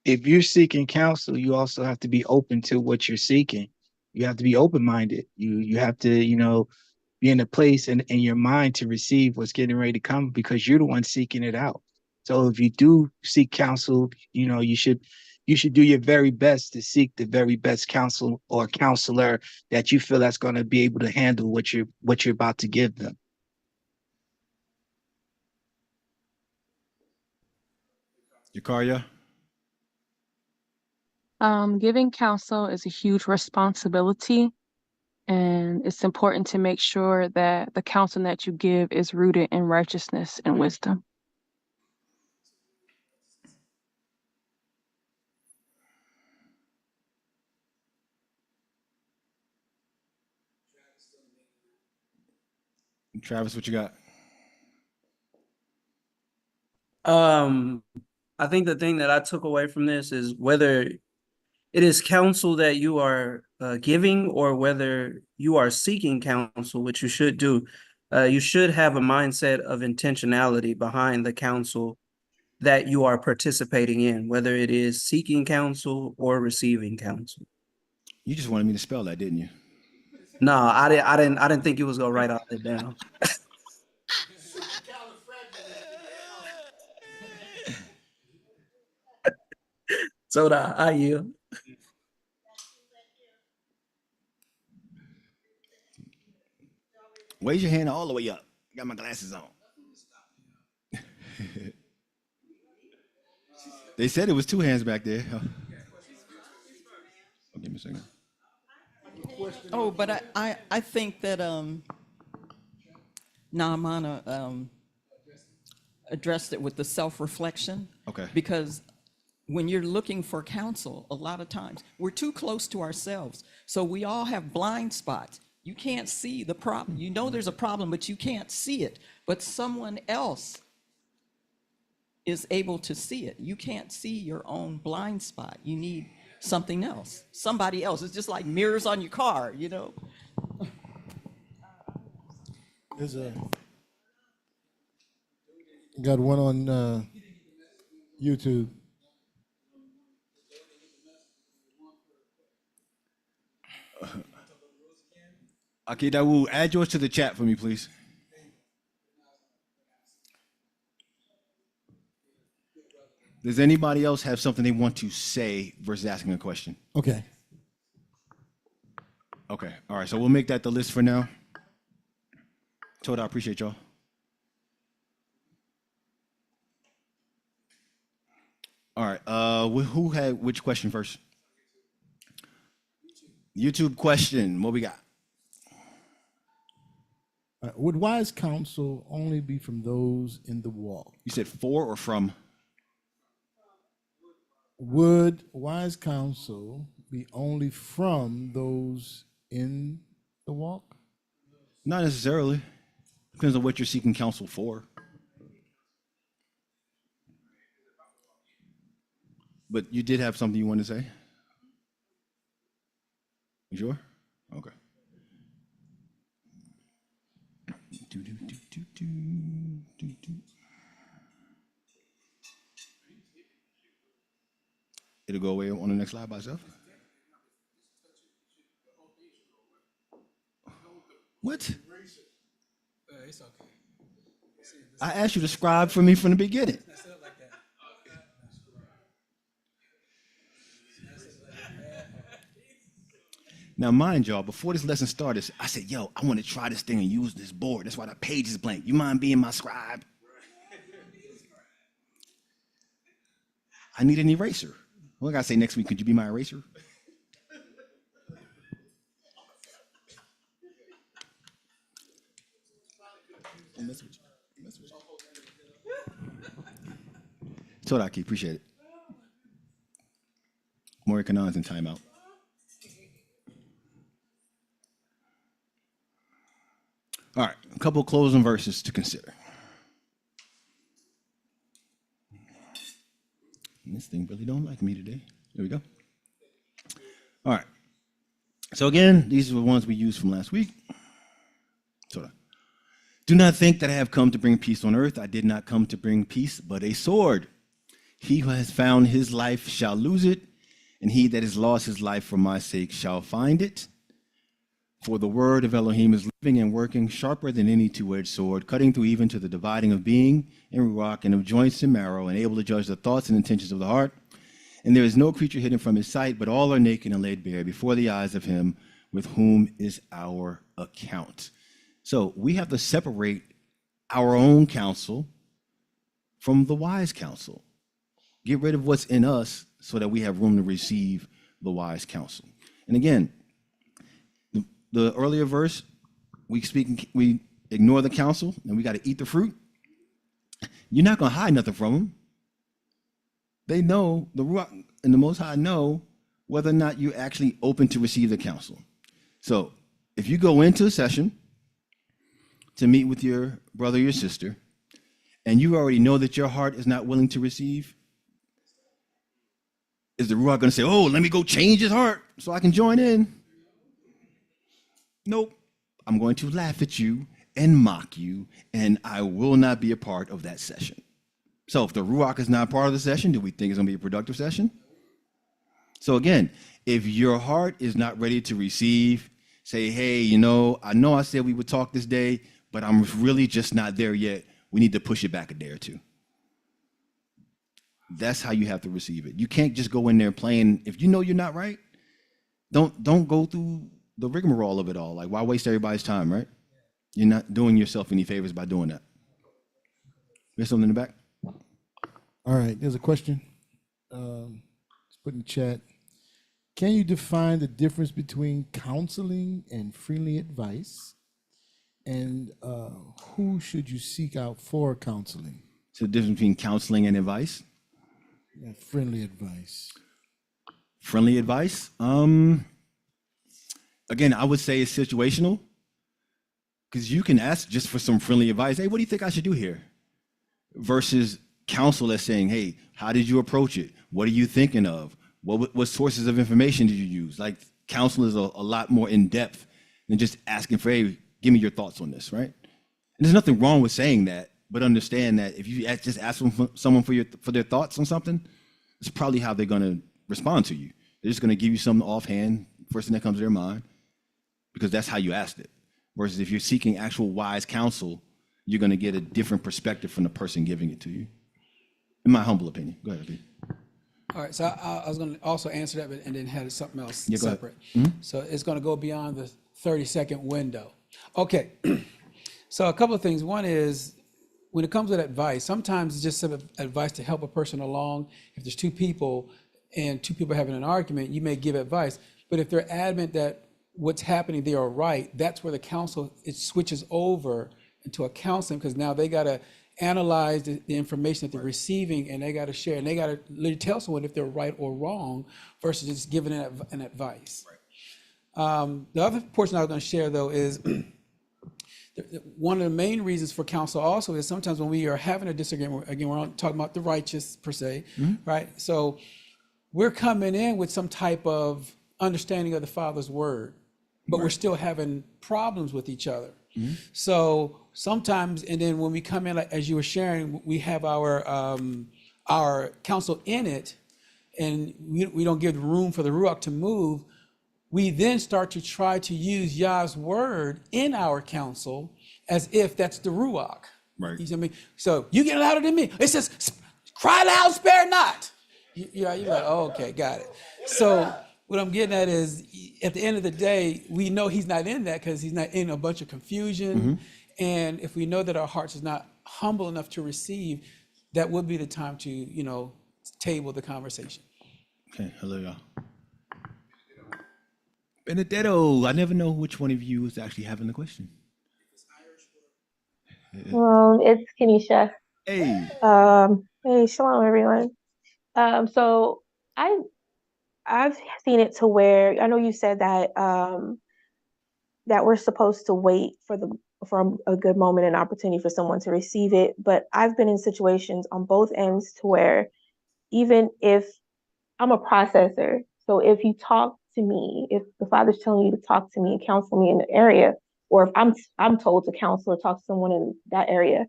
Speaker 8: If you're seeking counsel, you also have to be open to what you're seeking. You have to be open-minded. You have to, be in a place in your mind to receive what's getting ready to come, because you're the one seeking it out. So if you do seek counsel, you should do your very best to seek the very best counsel or counselor that you feel that's going to be able to handle what you're about to give them.
Speaker 1: Yakaria?
Speaker 10: Giving counsel is a huge responsibility, and it's important to make sure that the counsel that you give is rooted in righteousness and wisdom.
Speaker 1: Travis, what you got?
Speaker 11: I think the thing that I took away from this is whether it is counsel that you are giving or whether you are seeking counsel, which you should do. You should have a mindset of intentionality behind the counsel that you are participating in, whether it is seeking counsel or receiving counsel.
Speaker 1: You just wanted me to spell that, didn't you?
Speaker 11: No, I didn't think you was gonna write all that down. So I yield.
Speaker 1: Raise your hand all the way up. I got my glasses on. They said it was two hands back there. Oh, give me a second.
Speaker 12: Oh, but I think that Naamana addressed it with the self-reflection.
Speaker 1: Okay.
Speaker 12: Because when you're looking for counsel, a lot of times we're too close to ourselves. So we all have blind spots. You can't see the problem. You know there's a problem, but you can't see it. But someone else is able to see it. You can't see your own blind spot. You need something else, somebody else. It's just like mirrors on your car,
Speaker 4: There's got one on YouTube.
Speaker 1: Okay, Dawood, add yours to the chat for me, please. Does anybody else have something they want to say versus asking a question?
Speaker 4: Okay.
Speaker 1: Okay, all right, so we'll make that the list for now. Toda, I appreciate y'all. All right, who had which question first? YouTube question, what we got?
Speaker 4: Would wise counsel only be from those in the walk?
Speaker 1: You said for or from?
Speaker 4: Would wise counsel be only from those in the walk?
Speaker 1: Not necessarily. Depends on what you're seeking counsel for. But you did have something you wanted to say? You sure? Okay. It'll go away on the next slide by itself? What?
Speaker 3: It's okay.
Speaker 1: I asked you to scribe for me from the beginning. Now, mind y'all, before this lesson started, I said, yo, I want to try this thing and use this board. That's why the page is blank. You mind being my scribe? I need an eraser. Well, I got to say next week, could you be my eraser? Todaki, appreciate it. More Kanans in timeout. All right, a couple closing verses to consider. And this thing really don't like me today. There we go. All right. So again, these are the ones we used from last week. Do not think that I have come to bring peace on earth. I did not come to bring peace, but a sword. He who has found his life shall lose it, and he that has lost his life for my sake shall find it. For the word of Elohim is living and working, sharper than any two-edged sword, cutting through even to the dividing of being and ruach, and of joints and marrow, and able to judge the thoughts and intentions of the heart. And there is no creature hidden from his sight, but all are naked and laid bare before the eyes of him with whom is our account. So we have to separate our own counsel from the wise counsel. Get rid of what's in us so that we have room to receive the wise counsel. And again, the earlier verse, we ignore the counsel and we got to eat the fruit. You're not going to hide nothing from them. They know, the Ruach and the Most High know whether or not you're actually open to receive the counsel. So if you go into a session to meet with your brother or your sister, and you already know that your heart is not willing to receive, is the Ruach going to say, oh, let me go change his heart so I can join in? Nope. I'm going to laugh at you and mock you, and I will not be a part of that session. So if the Ruach is not part of the session, do we think it's going to be a productive session? So again, if your heart is not ready to receive, say, hey, I know I said we would talk this day, but I'm really just not there yet. We need to push it back a day or two. That's how you have to receive it. You can't just go in there playing. If you know you're not right, don't go through the rigmarole of it all. Like, why waste everybody's time, right? You're not doing yourself any favors by doing that. There's something in the back?
Speaker 4: All right, there's a question. Let's put in the chat. Can you define the difference between counseling and friendly advice? And who should you seek out for counseling?
Speaker 1: So the difference between counseling and advice?
Speaker 4: Yeah, friendly advice.
Speaker 1: Friendly advice? Again, I would say it's situational, because you can ask just for some friendly advice. Hey, what do you think I should do here? Versus counsel that's saying, hey, how did you approach it? What are you thinking of? What sources of information did you use? Like, counsel is a lot more in depth than just asking for, hey, give me your thoughts on this, right? And there's nothing wrong with saying that, but understand that if you just ask someone for their thoughts on something, it's probably how they're going to respond to you. They're just going to give you something offhand, first thing that comes to their mind, because that's how you asked it. Versus if you're seeking actual wise counsel, you're going to get a different perspective from the person giving it to you. In my humble opinion. Go ahead, Abhi.
Speaker 3: All right, so I was going to also answer that, and then had something else
Speaker 1: Yeah, go ahead.
Speaker 3: separate.
Speaker 1: Mhm.
Speaker 3: So it's going to go beyond the 30-second window. Okay, so a couple of things. One is, when it comes with advice, sometimes it's just some advice to help a person along. If there's two people and two people having an argument, you may give advice. But if they're adamant that what's happening there are right, that's where the counsel, it switches over into a counseling, because now they got to analyze the information that they're receiving, and they got to share, and they got to literally tell someone if they're right or wrong versus just giving an advice. The other portion I was going to share, though, is one of the main reasons for counsel also is sometimes when we are having a disagreement, again, we're not talking about the righteous per se, right? So we're coming in with some type of understanding of the Father's word, but we're still having problems with each other. So sometimes, and then when we come in, like, as you were sharing, we have our counsel in it, and we don't give room for the Ruach to move. We then start to try to use Yah's word in our counsel as if that's the Ruach.
Speaker 1: Right.
Speaker 3: You see what I mean? So you get louder than me. It says, cry loud, spare not. You're like, oh, okay, got it. So what I'm getting at is, at the end of the day, we know he's not in that because he's not in a bunch of confusion. And if we know that our hearts is not humble enough to receive, that would be the time to, table the conversation.
Speaker 1: Okay, hello, y'all. Benedetto, I never know which one of you is actually having the question.
Speaker 13: It's Kenisha.
Speaker 1: Hey.
Speaker 13: Hey, shalom, everyone. So I've seen it to where, I know you said that that we're supposed to wait for a good moment and opportunity for someone to receive it, but I've been in situations on both ends to where, even if I'm a processor, so if you talk to me, if the Father's telling you to talk to me and counsel me in the area, or if I'm told to counsel or talk to someone in that area,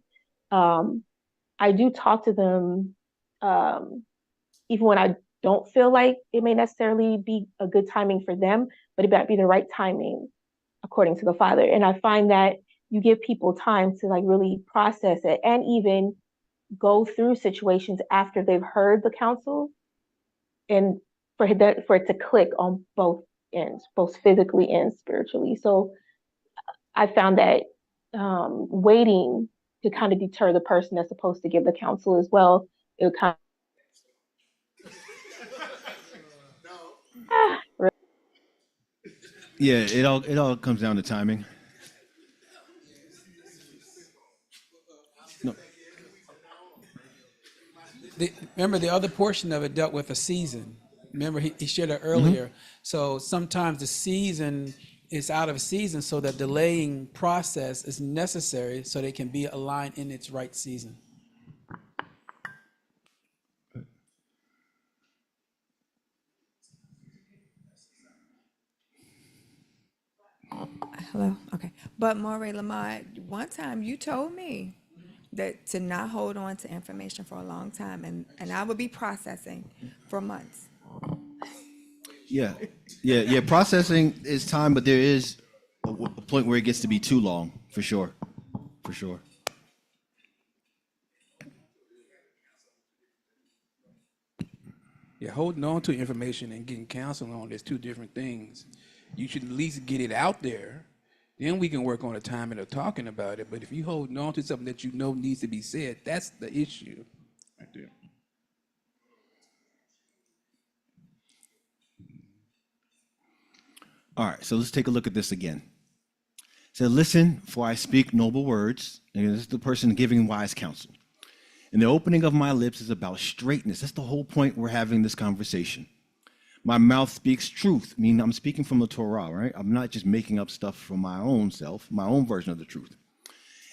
Speaker 13: I do talk to them, even when I don't feel like it may necessarily be a good timing for them, but it might be the right timing according to the Father. And I find that you give people time to really process it, and even go through situations after they've heard the counsel, and for it to click on both ends, both physically and spiritually. So I found that waiting to kind of deter the person that's supposed to give the counsel as well. It would kind of
Speaker 1: Yeah, it all comes down to timing. No.
Speaker 3: Remember, the other portion of it dealt with a season. Remember, he shared it earlier. So sometimes the season is out of season, so that delaying process is necessary so they can be aligned in its right season.
Speaker 7: Hello? Okay. But Moray Lamar, one time you told me that to not hold on to information for a long time, and I would be processing for months.
Speaker 1: Yeah. Processing is time, but there is a point where it gets to be too long, for sure.
Speaker 14: Yeah, holding on to information and getting counsel on is two different things. You should at least get it out there. Then we can work on the timing of talking about it. But if you're holding on to something that you know needs to be said, that's the issue right there.
Speaker 1: All right, so let's take a look at this again. It said, listen, for I speak noble words. And this is the person giving wise counsel. And the opening of my lips is about straightness. That's the whole point we're having this conversation. My mouth speaks truth. I mean, I'm speaking from the Torah, right? I'm not just making up stuff from my own self, my own version of the truth.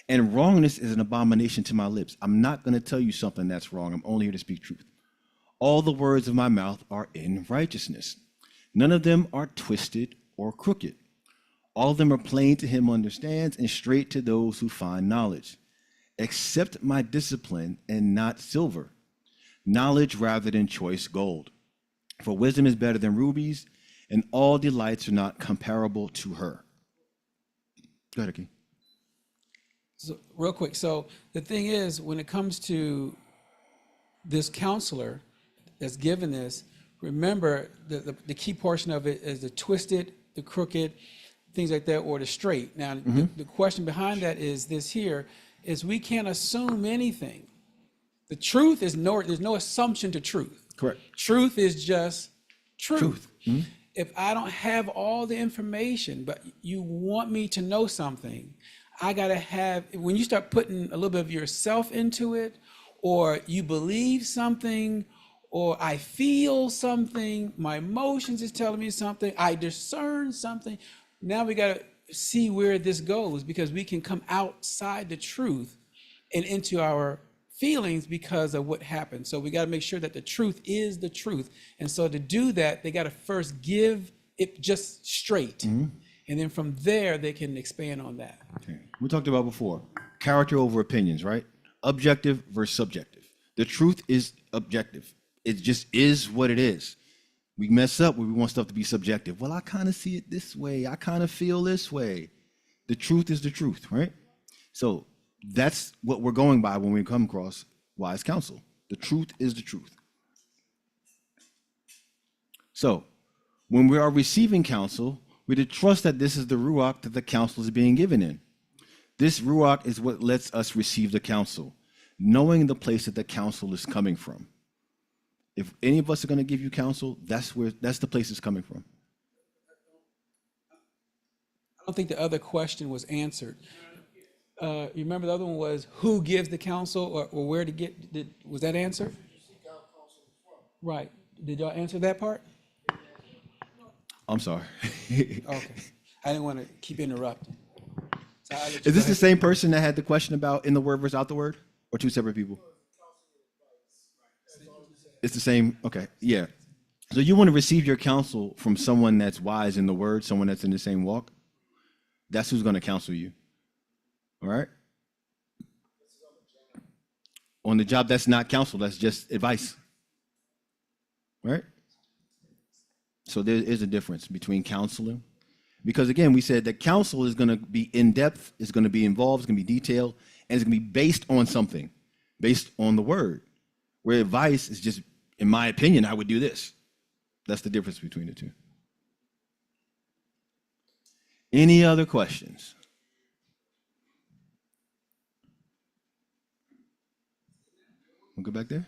Speaker 1: And wrongness is an abomination to my lips. I'm not going to tell you something that's wrong. I'm only here to speak truth. All the words of my mouth are in righteousness. None of them are twisted or crooked. All of them are plain to him who understands, and straight to those who find knowledge. Accept my discipline and not silver, knowledge rather than choice gold. For wisdom is better than rubies, and all delights are not comparable to her. Go ahead, Akeem.
Speaker 3: So, real quick. So the thing is, when it comes to this counselor that's given this, remember the key portion of it is the twisted, the crooked, things like that, or the straight. Now, the question behind that is this here, is we can't assume anything. The truth is there's no assumption to truth.
Speaker 1: Correct.
Speaker 3: Truth is just truth. if I don't have all the information, but you want me to know something, I got to have, when you start putting a little bit of yourself into it, or you believe something, or I feel something, my emotions is telling me something, I discern something. Now we got to see where this goes, because we can come outside the truth and into our feelings because of what happened. So we got to make sure that the truth is the truth. And so to do that, they got to first give it just straight. And then from there, they can expand on that.
Speaker 1: Okay. We talked about before, character over opinions, right? Objective versus subjective. The truth is objective. It just is what it is. We mess up when we want stuff to be subjective. Well, I kind of see it this way. I kind of feel this way. The truth is the truth, right? So that's what we're going by when we come across wise counsel. The truth is the truth. So when we are receiving counsel, we to trust that this is the ruach that the counsel is being given in. This ruach is what lets us receive the counsel, knowing the place that the counsel is coming from. If any of us are going to give you counsel, that's the place it's coming from.
Speaker 3: I don't think the other question was answered. You remember the other one was who gives the counsel, or where to get, was that answered? Right. Did y'all answer that part?
Speaker 1: I'm sorry.
Speaker 3: Okay. I didn't want to keep interrupting. So
Speaker 1: Is this the same person that had the question about in the word versus out the word, or two separate people? It's the same. Okay. Yeah. So you want to receive your counsel from someone that's wise in the word, someone that's in the same walk. That's who's going to counsel you. All right. On the job, that's not counsel. That's just advice. Right. So there is a difference between counseling, because again, we said that counsel is going to be in depth, it's going to be involved, it's going to be detailed, and it's going to be based on something, based on the word. Where advice is just, in my opinion, I would do this. That's the difference between the two. Any other questions? We'll go back there.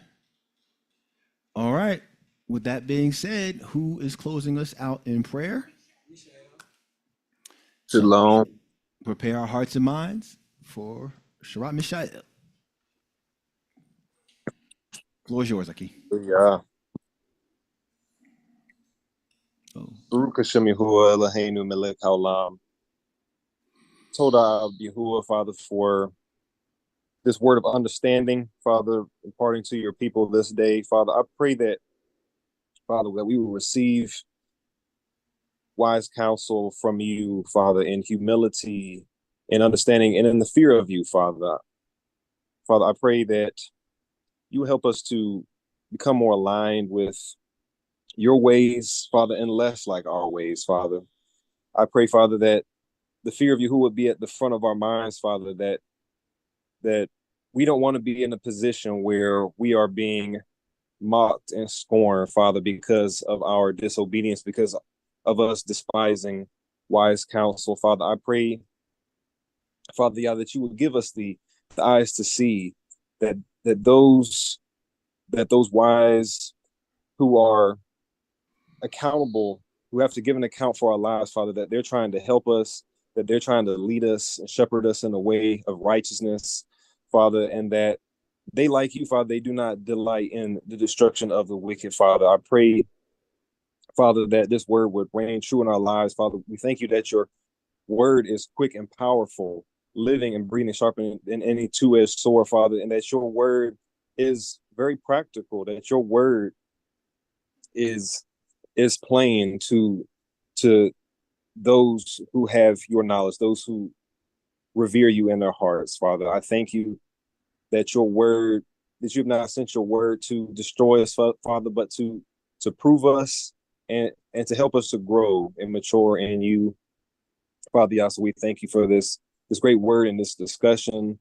Speaker 1: All right. With that being said, who is closing us out in prayer?
Speaker 15: Shalom.
Speaker 1: Prepare our hearts and minds for Shabbat Mishael. Floor is yours, Aki.
Speaker 15: Yeah. Baruch Hashem Yahuwah Eloheinu melech haolam. Toda Yahuwah, Father, for this word of understanding, Father, imparting to your people this day. Father, I pray that, Father, that we will receive wise counsel from you, Father, in humility, in understanding, and in the fear of you, Father. Father, I pray that you will help us to become more aligned with your ways, Father, and less like our ways, Father. I pray, Father, that the fear of you who would be at the front of our minds, Father, that we don't want to be in a position where we are being mocked and scorned, Father, because of our disobedience, because of us despising wise counsel. Father, I pray, Father, yeah, that you would give us the eyes to see that those wise who are accountable, who have to give an account for our lives, Father, that they're trying to help us, that they're trying to lead us and shepherd us in a way of righteousness, Father, and that they, like you, Father, they do not delight in the destruction of the wicked, Father. I pray, Father, that this word would reign true in our lives, Father. We thank you that your word is quick and powerful, living and breathing, sharper than any two-edged sword, Father, and that your word is very practical, that your word is plain to those who have your knowledge, those who revere you in their hearts, Father. I thank you that your word, that you've not sent your word to destroy us, Father, but to prove us and to help us to grow and mature in you, Father. Yah, so we thank you for this great word and this discussion,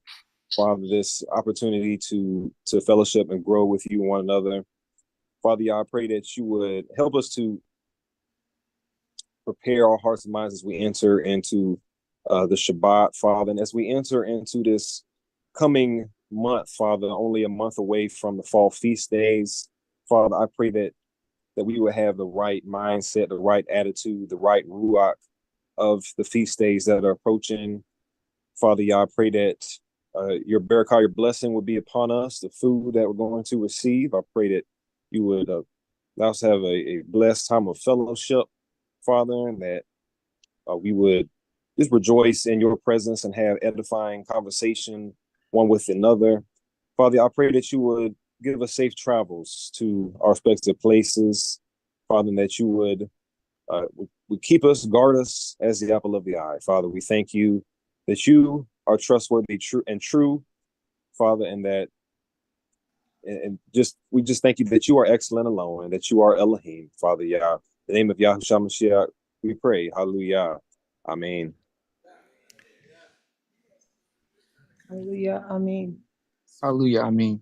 Speaker 15: Father, this opportunity to fellowship and grow with you and one another. Father, Yah, I pray that you would help us to prepare our hearts and minds as we enter into the Shabbat, Father, and as we enter into this coming month, Father, only a month away from the fall feast days. Father, I pray that that we would have the right mindset, the right attitude, the right ruach of the feast days that are approaching. Father, Yah, I pray that your barakah, your blessing would be upon us, the food that we're going to receive. I pray that you would allow us to have a blessed time of fellowship, Father, and that we would just rejoice in your presence and have edifying conversation one with another. Father, I pray that you would give us safe travels to our respective places, Father, and that you would keep us, guard us as the apple of the eye. Father, we thank you that you are trustworthy, true, Father, and that we just thank you that you are excellent alone and that you are Elohim, Father Yah. In the name of Yahushua Mashiach, we pray. Hallelujah. Amen.
Speaker 10: Hallelujah. Amen.
Speaker 8: Hallelujah. I mean.